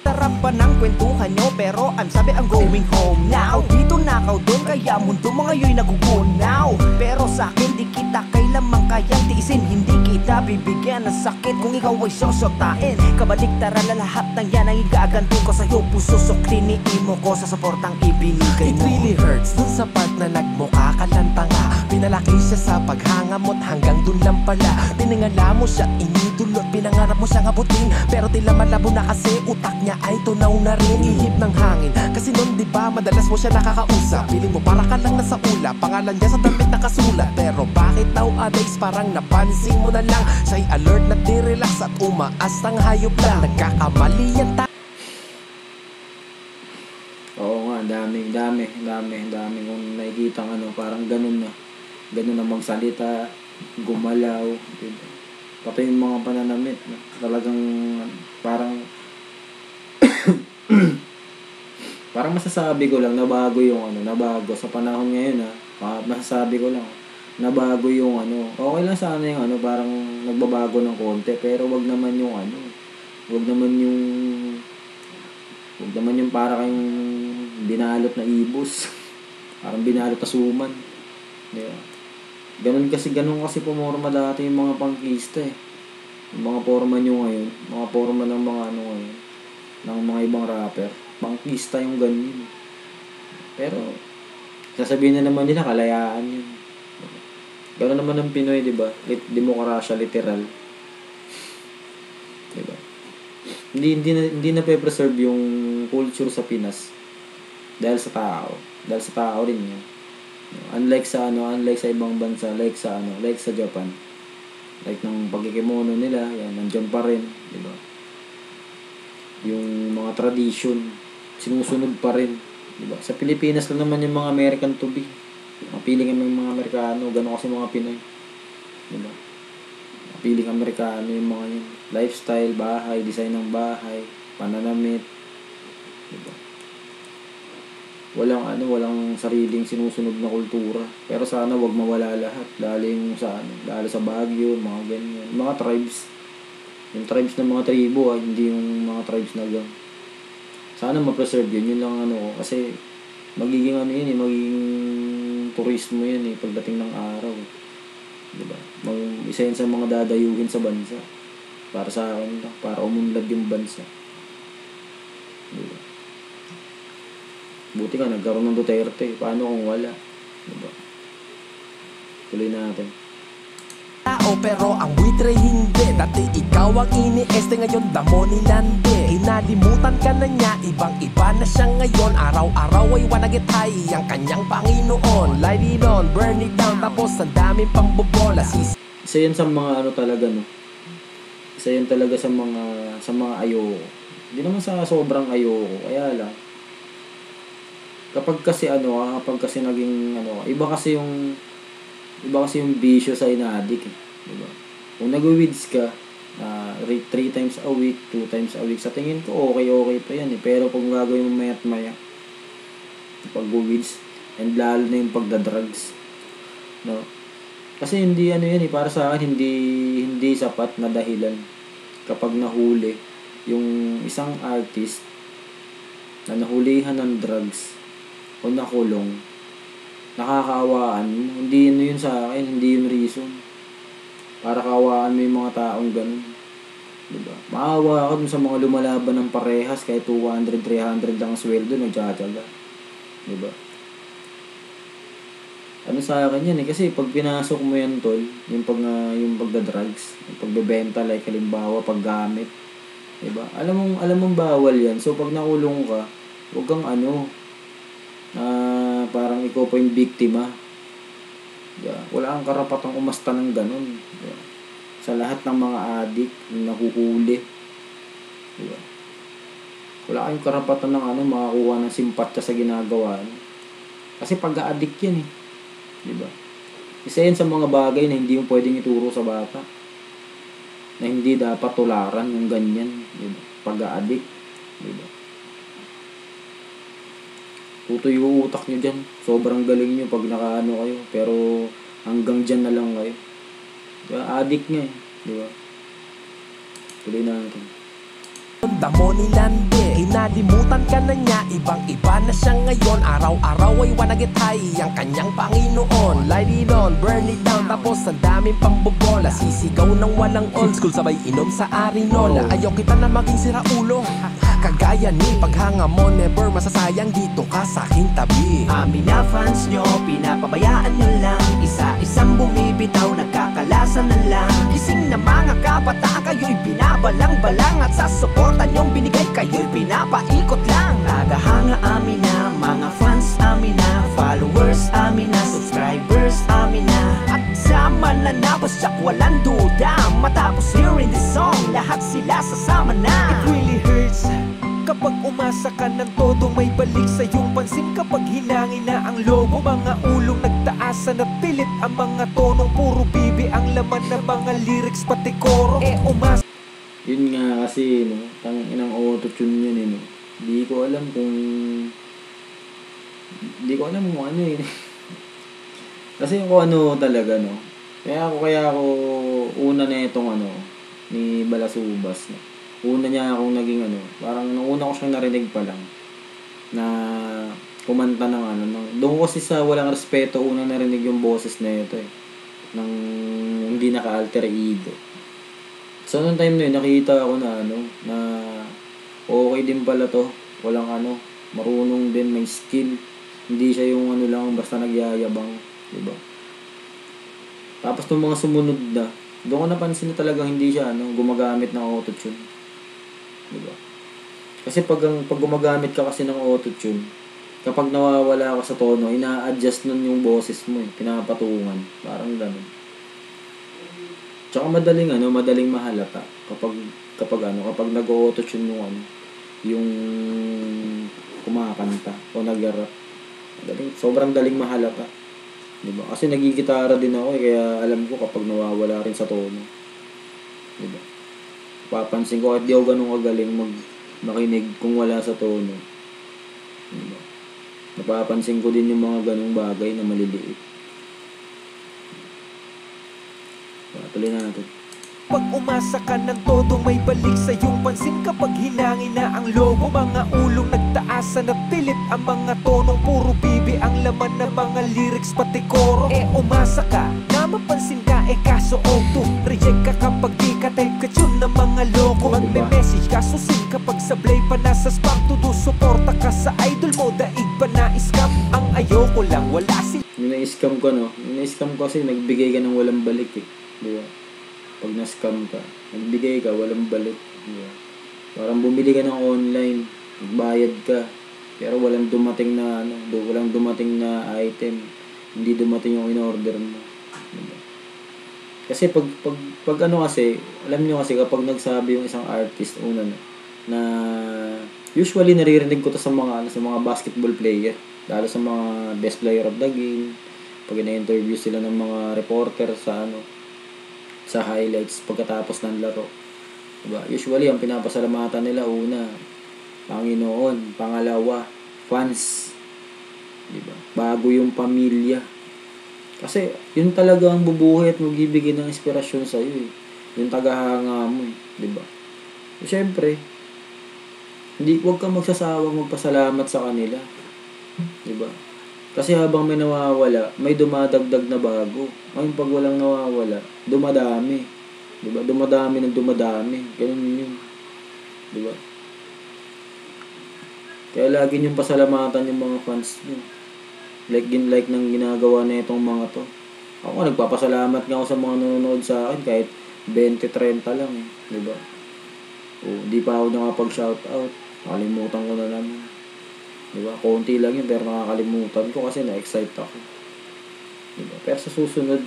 Sarap pa ng kwentuhan nyo, pero I'm sabi I'm going home now. Dito nakaw doon, kaya mundo mga yo'y nagugunaw. Pero sa akin di kita kailamang kayang tiisin. Hindi kita bibigyan ng sakit kung ikaw ay sosotain. Kabaliktaran na lahat ng yan ang igagantin ko sa'yo. Puso sukliniin mo ko sa suportang ibinigay mo. It really hurts dun sa part na nagmukha ka lang tanga. Pinalaki siya sa paghangamot hanggang dun lang pala. Pinangala mo siya, inidulot, pinangarap mo siyang abutin. Pero tila malabo na kasi utak niya ay tunaw na rin. Ihip ng hangin, kasi nun diba madalas mo siya nakakausap. Piling mo para ka lang nasa ula, pangalan niya sa damit nakasulat. Pero bakit nowadays parang napansin mo na lang siya'y alert na di-relax at umaas ang hayop lang. Nagkakamali yan Oo nga, dami kung nakikita parang ganun na magsalita, gumalaw, diba? Pati yung mga pananamit, talagang parang parang masasabi ko lang nabago nabago sa panahon ngayon masasabi ko lang nabago yung okay lang sana yung parang nagbabago ng konti, pero wag naman yung para kayong binalot na ibos. Parang binalot na suman. Diba? Ganun kasi pumorma dati yung mga pangkista eh. Yung mga forma nyo ngayon, mga forma ng mga ngayon, ng mga ibang rapper, pangkista yung ganyan. Pero sasabihin na naman nila kalayaan yun. Gano'n naman ang Pinoy, diba? Demokrasya literal. Diba? Hindi na pe-preserve yung culture sa Pinas dahil sa tao rin yun. Unlike sa ibang bansa, like sa Japan, like ng pagkikimono nila, yan nandiyan pa rin, di ba? Yung mga tradition sinusunod pa rin, di ba? Sa Pilipinas lang naman yung mga American to be. Mapiling kami mga Amerikano, gano'n kasi mga Pinoy, di ba? Mapiling Amerikano yung mga yun. Lifestyle, bahay, design ng bahay, pananamit, di ba? Walang sariling sinusunod na kultura. Pero sana wag mawala lahat. Lalo sa Baguio, mga ganyan. Mga tribes. Yung tribes ng mga tribo, hindi yung mga tribes na gang. Sana ma-preserve yun. Yun lang kasi magiging magiging turismo yan pagdating ng araw. Diba? Isa yan sa mga dadayuhin sa bansa. Para sa akin lang. Para umunlad yung bansa. Diba? Buti nga, nagkaroon ng Duterte. Paano kung wala? Diba? Tuloy natin. Pero ang buitre hindi. Dati ikaw ang ini-este, ngayon damo nilande. Inalimutan ka na niya, ibang iba na siya ngayon. Araw-araw ay wanagitay ang kanyang Panginoon. Light it on, burn it down, tapos ang daming pangbobola. Isa yan sa mga talaga isa yan talaga sa mga ayoko. Hindi naman sa sobrang ayoko, kaya lang kapag kasi naging iba kasi yung bisyo sa inaadik eh, di ba? Kung nag-weeds ka 3 times a week, 2 times a week, sa tingin ko okay pa yan eh. Pero kung gagawin mo mayat maya pag-weeds, and lalo na yung pagda-drugs, no? Kasi hindi yan para sa akin hindi sapat na dahilan kapag nahuli yung isang artist na nahulihan ng drugs o nakulong, nakakaawaan mo. Hindi yun sa akin, hindi yun reason para kaawaan mo yung mga taong ganun, diba? Maawa ka dun sa mga lumalaban ng parehas kahit 200, 300 lang sweldo, nagtsatsaga, diba? Sa akin yan kasi pag pinasok mo yan tol, yung pagda-drugs, yung pagbebenta, like halimbawa paggamit, diba? Alam mong bawal yan. So pag nakulong ka, huwag kang parang ikaw pa yung biktima. Diba? Wala kang karapatang umasta ng ganun. Diba? Sa lahat ng mga adik na nahuhuli. Diba? Wala kayong karapatan ng makakuha ng simpatya sa ginagawa. Kasi pag-a-addict yan eh. Diba? Isa yan sa mga bagay na hindi mo pwedeng ituro sa bata. Na hindi dapat tularan yung ganyan. Diba? Pag-a-addict. Diba? Tutoy yung utak nyo dyan. Sobrang galing nyo pag kayo. Pero hanggang dyan na lang kayo. Diba? Addict nga eh. Diba? Tuloy natin. Damo ni Lande, kinalimutan ka na niya, ibang iba na siya ngayon. Araw-araw ay wanagitay ang kanyang Panginoon. Light it on, burn it down, tapos ang daming pambobola. Sisigaw ng walang old school, sabay inom sa Arinola. Ayaw kita na maging siraulo, kagaya ni paghanga mo, never masasayang dito ka sa aking tabi. Amin na fans nyo, pinapabayaan nyo lang. Isa-isang bumibitaw, nagkakalasan na lang. Gising na mga kabataan, kayo'y binabalang-balang. At sa suporta nyong binigay, kayo'y pinapaikot lang. Tagahanga amin na, mga fans amin na, followers amin na, subscribers amin na. At sa mananabas, tsak walang duda. Matapos hearing this song, lahat sila sasama na. It really hurts kapag umasa ka ng todo, may balik sa iyong pansin. Kapag hinangin na ang lobo, mga ulong nagtaasan at pilit ang mga tonong puro bibi ang laman ng mga lyrics pati koro. Umasa. Yun nga kasi, no, inang auto-tune yun, no. Di ko alam kung ano eh. Kasi kung ano talaga, no. Kaya ako una na itong ni Balasubas, no. Una niya akong naging parang nung una ko siyang narinig pa lang na kumanta ng doon kasi sa walang respeto unang narinig yung boses na ito ng hindi naka-alter ego. So noong time na yun nakita ako na na okay din pala to, walang marunong din, may skill, hindi siya yung lang basta nagyayabang, di ba? Tapos nung mga sumunod na doon ko napansin na talagang hindi siya gumagamit ng autotune. Diba? Kasi pag gumagamit ka kasi ng autotune, kapag nawawala ka sa tono, ina-adjust nun yung boses mo pinapatungan, parang gano'n. Tsaka madaling mahalata kapag nag-autotune yung kumakanta o nag-rap. Sobrang daling mahalata. Diba? Kasi nagigitara din ako kaya alam ko kapag nawawala rin sa tono. Diba? Papansin ko at di ako ganun kagaling makinig kung wala sa tono. Diba? Napapansin ko din yung mga ganung bagay na maliliit. Tuloy na natin. Pag umasa ka ng todo, may balik sa iyong pansin. Kapag hinangin na ang lobo, mga ulong nagtaasan at pilit ang mga tonong puro bibi ang laman ng mga lyrics pati koro. Umasa ka na mapansin ka, kaso auto reject ka kapag di ka take tune ng mga loko. Magme-message ka, susin kapag sablay pa nasa spam. Tudo suporta ka sa idol mo, daig pa na scam. Ang ayoko lang, wala yung na-scam ko yung na-scam ko kasi nagbigay ka ng walang balik diba? Pag na-scam ka, nagbigay ka, walang balik. Diba? Parang bumili ka ng online, nagbayad ka, pero walang dumating na item, hindi dumating yung in-order mo. Diba? Kasi pag kasi, alam nyo kasi kapag nagsabi yung isang artist na usually naririnig ko to sa mga basketball player, lalo sa mga best player of the game, pag ina-interview sila ng mga reporter sa highlights pagkatapos ng laro. Diba? Usually, ang pinapasalamatan nila una, Panginoon, pangalawa, fans. Diba? Bago yung pamilya. Kasi, yun talaga ang bubuhay at magbibigay ng inspirasyon sa iyo. Yung tagahanga mo. Diba? So, syempre, huwag kang magsasawang magpasalamat sa kanila. Diba? Kasi habang may nawawala, may dumadagdag na bago. Ngayon pag walang nawawala, dumadami. Diba? Dumadami. Ganun yun. Diba? Kaya lagi niyong pasalamatan yung mga fans niyo. Like nang ginagawa na itong mga to. Ako nagpapasalamat nga ako sa mga nanonood sa akin kahit 20-30 lang. Diba? Di pa ako nakapag-shoutout. Nakalimutan ko na naman. Diba? Konti lang yun pero nakakalimutan ko kasi na-excite ako. Diba? Pero sa susunod,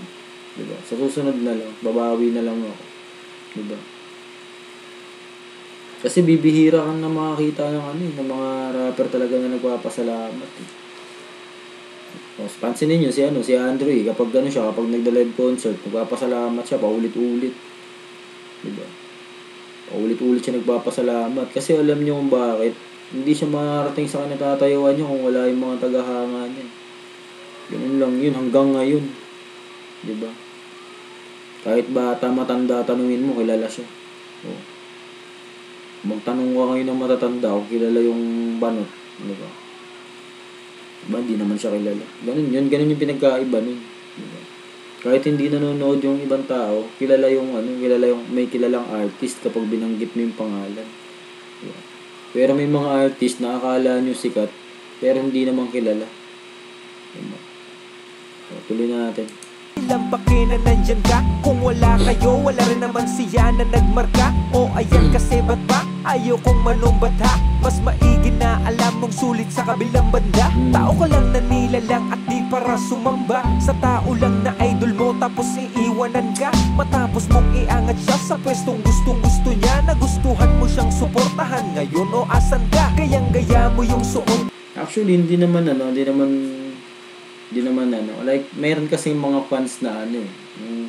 diba? Sa susunod na lang, babawi na lang ako. Diba? Kasi bibihira kang na makakita ng mga rapper talaga na nagpapasalamat. Pansinin nyo si Andrew kapag gano'n siya, kapag nagda-live concert, nagpapasalamat siya paulit-ulit. Diba? Paulit-ulit siya nagpapasalamat kasi alam nyo kung bakit. Hindi siya makarating sa kinatatayuan niya kung wala yung mga tagahanga niya. Ganun lang yun hanggang ngayon. Diba? Kahit bata, matanda, tanungin mo, kilala siya. Magtanong ka ngayon ng matatanda kung kilala yung banot. Di ba? Diba, hindi naman siya kilala. Ganun yung pinagkaiba nun. Diba? Kahit hindi nanonood yung ibang tao, kilala yung may kilalang artist kapag binanggit mo yung pangalan. Diba? Pero may mga artist na akala nyo sikat, pero hindi naman kilala. Diba? So, tuloy natin. Ilang pake na nandyan ka? Kung wala kayo, wala rin naman siya na nagmarka. O ayan kasi ba't ba? Ayaw kong manumbata. Mas maigi na alam mong sulit sa kabilang banda. Tao ka lang na nilalang at di para sumamba. Sa tao lang na idol mo tapos iiwanan ka. Matapos mong iangat siya sa pwestong gustong gusto niya. Nagustuhan mo siyang suportahan ngayon o asan ka? Gayang gaya mo yung suot. Actually, hindi naman like meron kasing mga fans na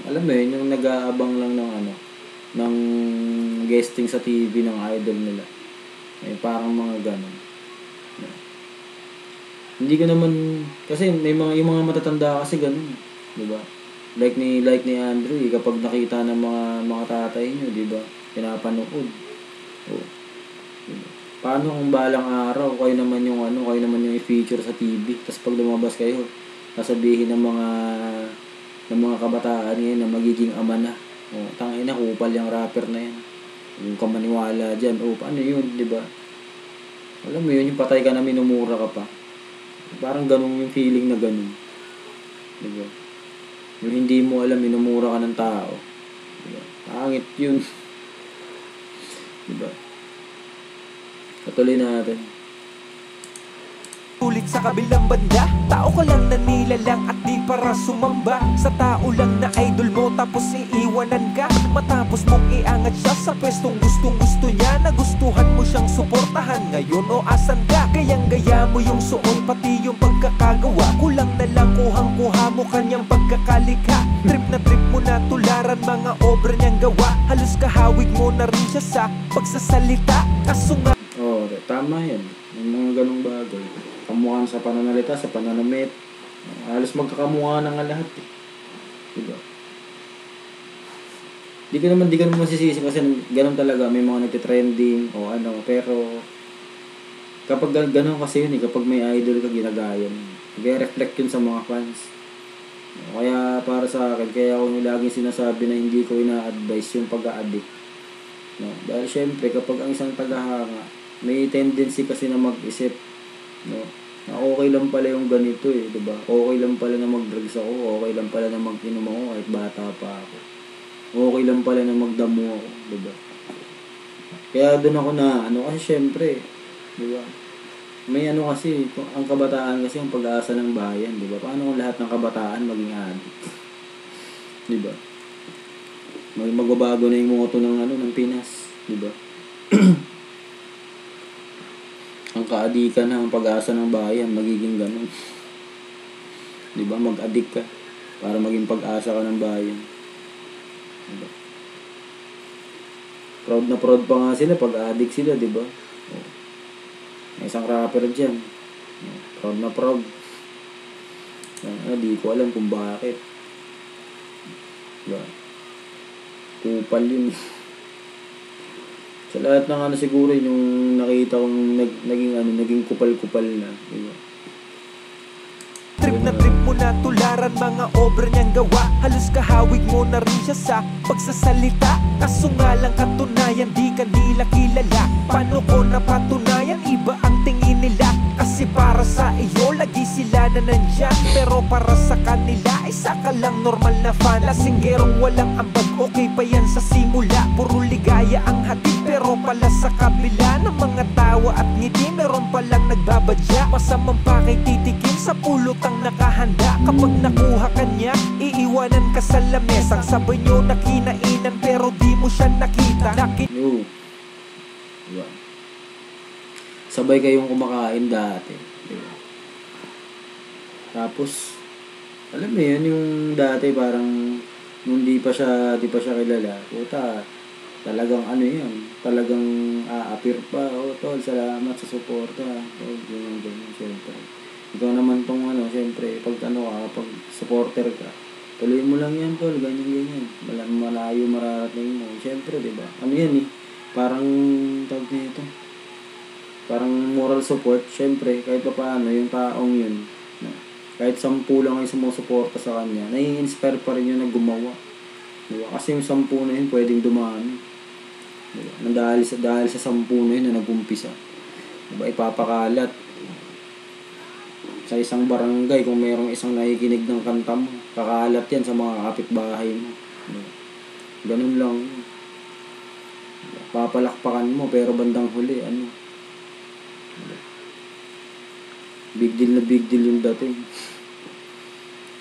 alam mo yun, yung nag-aabang lang ng guesting sa TV ng idol nila. Parang mga ganun. Hindi ko naman kasi yung mga matatanda kasi ganun, 'di ba? Like ni Andrew, kapag nakita ng mga tatay niyo, 'di ba? Pinapanood. Oh. Diba? Paano kung balang araw kayo naman yung i-feature sa TV, tapos pag lumabas kayo, sasabihin ng mga kabataan ngayon na magiging ama na. Oh, tangina, kupal yung rapper na yan. Yung kamaniwala dyan. Oh, paano yun, di ba? Alam mo yun, yung patay ka na minumura ka pa. Parang ganun yung feeling na ganun. Di ba? Yung hindi mo alam, minumura ka ng tao. Di ba? Pangit yun. Di ba? Patuloy natin. Ulit sa kabilang banda. Tao ka lang na nilalang at di para sumamba. Sa tao lang na idol mo tapos iiwanan ka. Matapos mong iangat siya sa pwestong gustong gusto niya. Nagustuhan mo siyang suportahan ngayon o asan ka? Gayang gaya mo yung suot pati yung pagkakagawa. Kulang na lang kuhang-kuha mo kanyang pagkakalikha. Trip na trip mo na tularan mga obra niyang gawa. Halos kahawig mo na rin siya sa pagsasalita. Kaso nga tama yan. Yung mga ganong bagay. Kamuhaan sa pananalita, sa pananamit. Halos magkakamukha na nga lahat. Diba? Di ko naman masisisi kasi ganun talaga. May mga nagtitrending o pero kapag ganun kasi yun kapag may idol ka ginagaya mo. Nag-reflect yun sa mga fans. Kaya para sa akin, kaya ako laging sinasabi na hindi ko ina-advise yung pag-a-addict. No? Dahil syempre kapag ang isang tagahanga, may tendency kasi na mag-isip, no, na okay lang pala yung ganito diba? Okay lang pala na mag-drugs ako, okay lang pala na mag-inom ako kahit bata pa ako. Okay lang pala na magdamo ako, diba? Kaya doon ako na, kasi syempre, diba? May kasi, ang kabataan kasi ang pag-asa ng bayan, diba? Paano kung lahat ng kabataan maging addict? Diba? Magbabago na yung moto ng Pinas, diba? Ang kaadikan ng pag-asa ng bayan, magiging ganun. Diba? Mag-addict ka para maging pag-asa ka ng bayan. Diba? Proud na proud pa nga sila pag-addict sila, diba? Oh. May isang rapper dyan. Proud na proud. Di ko alam kung bakit. Diba? Kupal yun. Sa lahat ng siguro yung nakita kong naging kupal-kupal na, diba? Trip na trip mo na tularan mga obra niyang gawa. Halos kahawig mo na rin siya sa pagsasalita. Kaso nga lang katunayan di ka nila kilala. Paano ko napatunayan iba ang tingin nila? Kasi para sa iyo lagi sila na nandyan, pero para sa kanila isa ka lang normal na fan. Lasinggerong walang ambag, okay pa yan sa simula. Puro ligaya ang hatid, pero pala sa kabila ng mga tawa at ngiti meron palang nagbabadya. Masamang pakititikim sa pulot ang nakahanda. Kapag nakuha ka niya, iiwanan ka sa lamesa. Sabay nyo na kinainan pero di mo siya nakita. No. Diba? Sabay kayong kumakain dati, diba? Tapos alam mo yun, yung dati parang nung di pa siya kilala, puta, talagang talagang aapir pa, tol, salamat sa suporta, ganyan, syempre. Ikaw naman tong syempre, pag pag supporter ka, tuloy mo lang yan, tol, ganyan, malayo mararating mo, syempre, diba? Yan parang tawag nito, parang moral support. Syempre kahit pa paano yung taong yun, kahit 10 lang ay sumusuporta sa kanya, nai-inspire pa rin yun na gumawa, diba? Kasi yung 10 na yun pwedeng dumaan, diba? Dahil sa 10 na yun na nag-umpisa, diba, ipapakalat sa isang barangay. Kung mayroong isang nakikinig ng kanta mo, kakalat yan sa mga kapitbahay mo, diba? Ganun lang. Papalakpakan mo pero bandang huli big deal na big deal yung dating,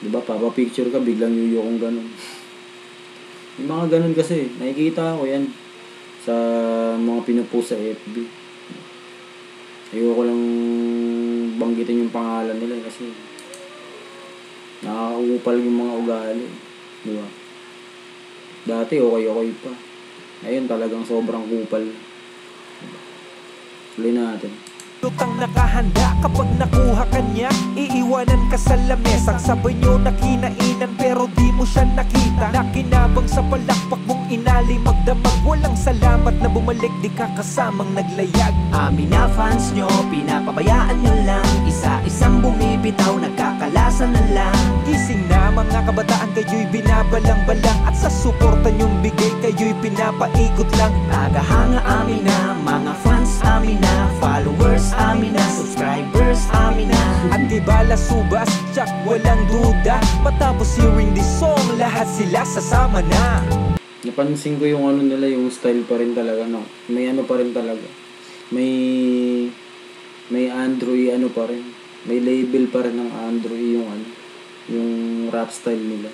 diba? Papapicture ka, biglang yuyokong ganun. Yung mga ganun kasi nakikita ko yan sa mga pinupost sa FB. Ayoko lang banggitin yung pangalan nila kasi nakakaupal yung mga ugali, diba? Dati okay pa, ngayon talagang sobrang kupal. Tuloy natin. Lutang nakahanda kapag nakuha ka niya, iiwanan ka sa lamesang sabay nyo na kinainan pero di mo siya nakita. Nakinabang sa palakpak mong inali magdamag, walang salamat na bumalik, di ka kasamang naglayag. Amin na fans nyo, pinapabayaan nyo lang, isa-isang bumibitaw, nagkakalasan na lang. Gising na mga kabataan, kayo'y binabalang-balang, at sa suporta nyong bigay kayo'y pinapaikot lang. Tagahanga amin na, mga fans amin na, followers amin na, subscribers amin na. At di bala subas, tsak walang duda, matapos hearing this song, lahat sila sasama na. Napansin ko yung nila, yung style pa rin talaga, no? May pa rin talaga. May Android pa rin. May label pa rin ng Android yung rap style nila.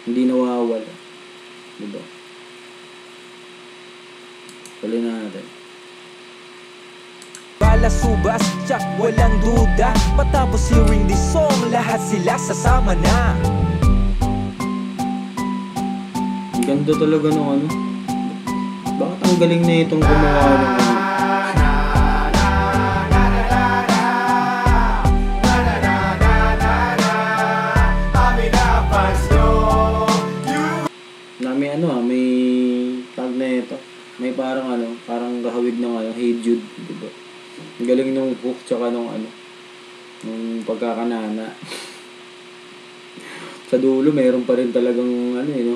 Hindi nawawala. Diba? Tuloy natin. Bala subas, tsak walang duda, matapos hearing this song, lahat sila sasama na. Ganda talaga ng bakit ang galing na itong gumawa ng may tag na ito, may parang kahawig ng Hey Jude, diba? Ang galing nung hook tsaka nung pagkakanana. Sa dulo mayroon pa rin talagang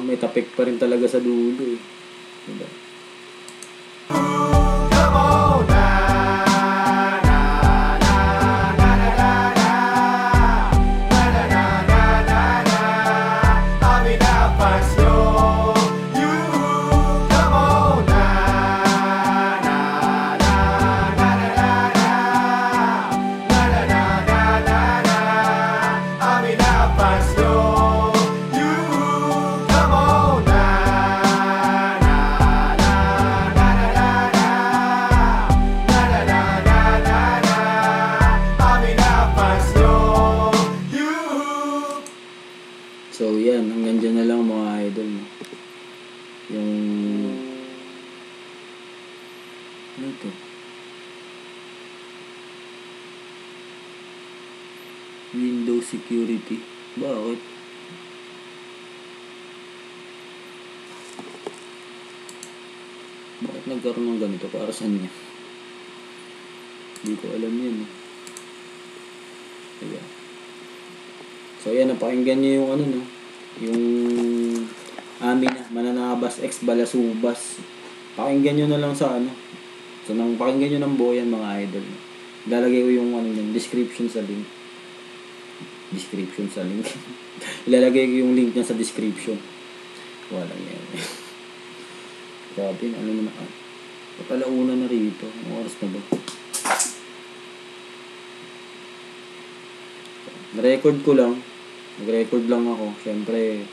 may tapik pa rin talaga sa dulo, diba? So yan, hanggang dyan na lang mga idol. Yung ito, Windows security. Bakit? Bakit nagkaroon ng ganito? Para saan niya? Hindi ko alam yun. Diba? So yan, napakinggan nyo yung yung amin na Mananabas X Balasubas. Pakinggan nyo na lang sa so nang pakinggan nyo ng buo yan mga idol. Ilalagay ko yung description sa link. Ilalagay ko yung link niya sa description. Walang yan. Grabe, na patalauna na rito. Ang oras na ba? Record ko lang. Nag-record lang ako. Siyempre,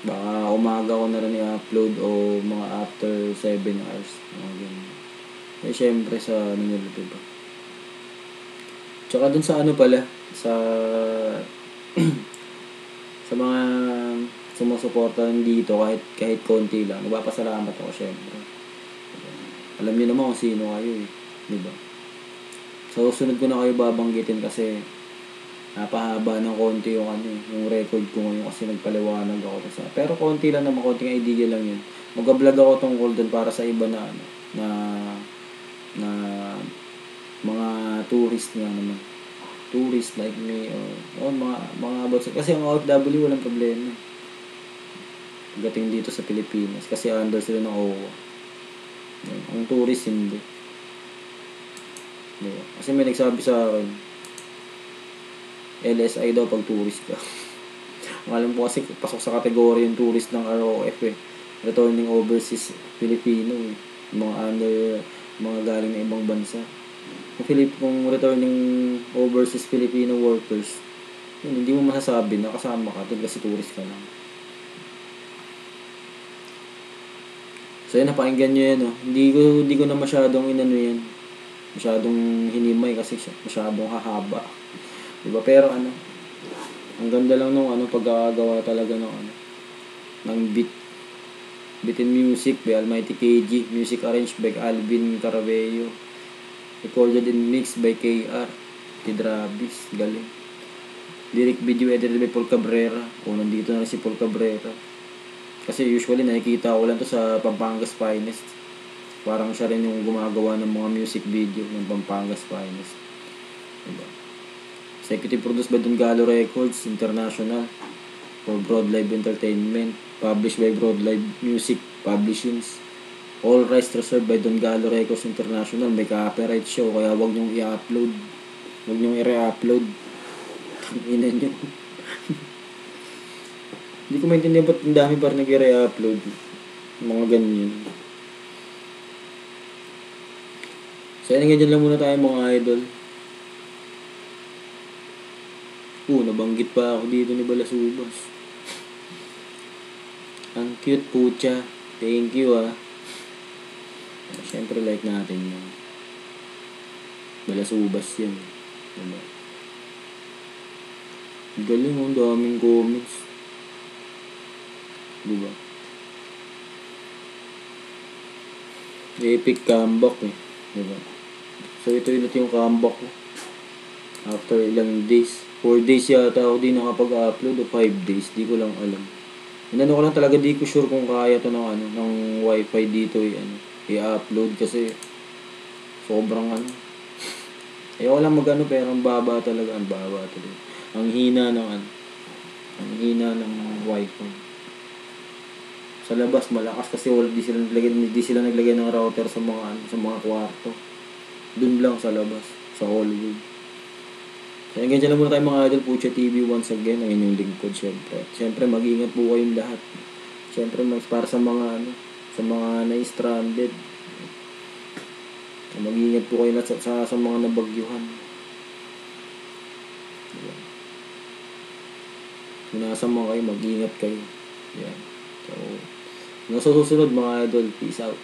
baka umaga ko na rin i-upload o mga after 7 hours. Eh, siyempre sa nila, diba? Tsaka dun sa pala, sa sa mga sumusuporta dito, kahit konti lang, nagpapasalamat ako siyempre. Alam niyo naman kung sino kayo diba? So, sunod ko na kayo babanggitin kasi napahaba ng konti yung record ko ngayon kasi nagpaliwanag ako pero konti lang naman, konting idea lang yun. Mag-vlog ako tungkol dun para sa iba na na na mga tourist nga naman. Tourist like me or mga about kasi ang OFW walang problema. Pagdating dito sa Pilipinas kasi under sila ng OWA. Ang tourist hindi. Diba? Kasi may nagsabi sa akin LSI daw pag tourist ka. Ang alam ko kasi pasok sa kategory yung tourist ng ROF returning overseas Filipino mga galing na ibang bansa. Kung returning overseas Filipino workers, hindi mo masasabi na kasama ka doon kasi tourist ka lang. So yun, napakinggan nyo yan. Hindi ko na masyadong yan. Masyadong hinimay kasi masyadong hahaba. Diba? Pero ang ganda lang nung pagkakagawa talaga ng beat and music by Almighty KG, music arranged by Alvin Carabello, recorded and mixed by KR Tidrabis, galing. Lyric video edited by Paul Cabrera. Nandito na rin si Paul Cabrera kasi usually nakikita ko lang to sa Pampangas Finest. Parang siya rin yung gumagawa ng mga music video ng Pampangas Finest, diba? Executive produced by Don Galo Records International for Broad Live Entertainment, published by Broad Live Music Publishings. All rights reserved by Don Galo Records International. May copyright show kaya wag niyong i-upload, wag niyong i-re-upload. Ina niyo. Hindi ko maintindihan ba't ang dami pa rin nag-re-upload mga ganyan. So hanggang dyan lang muna tayo mga idol. Nabanggit pa ako dito ni Balasubas. Ang cute pucha. Thank you Siyempre like natin yun. Balasubas yan. Diba? Galing ang daming comments. Diba? Epic comeback Diba? So ito yung comeback ko. After ilang days. 4 days yata ako di nakapag-upload o 5 days. Di ko lang alam. Ko lang talaga di ko sure kung kaya to ng wifi dito i-upload kasi sobrang ayoko lang pero ang baba talaga. Ang hina ng wifi. Sa labas malakas kasi di sila naglagay ng router sa mga kwarto. Dun lang sa labas, sa hallway. So, hanggang dyan lang muna tayo mga idol. Pucha TV once again. Ang inyong lingkod syempre. Syempre mag-ingat po kayong lahat. Syempre para sa mga na-stranded. Mag-ingat po kayo sa mga nabagyuhan. Diba? Kung nasa mga kayo, mag-ingat kayo. Yan. So, hanggang sa susunod mga idol. Peace out.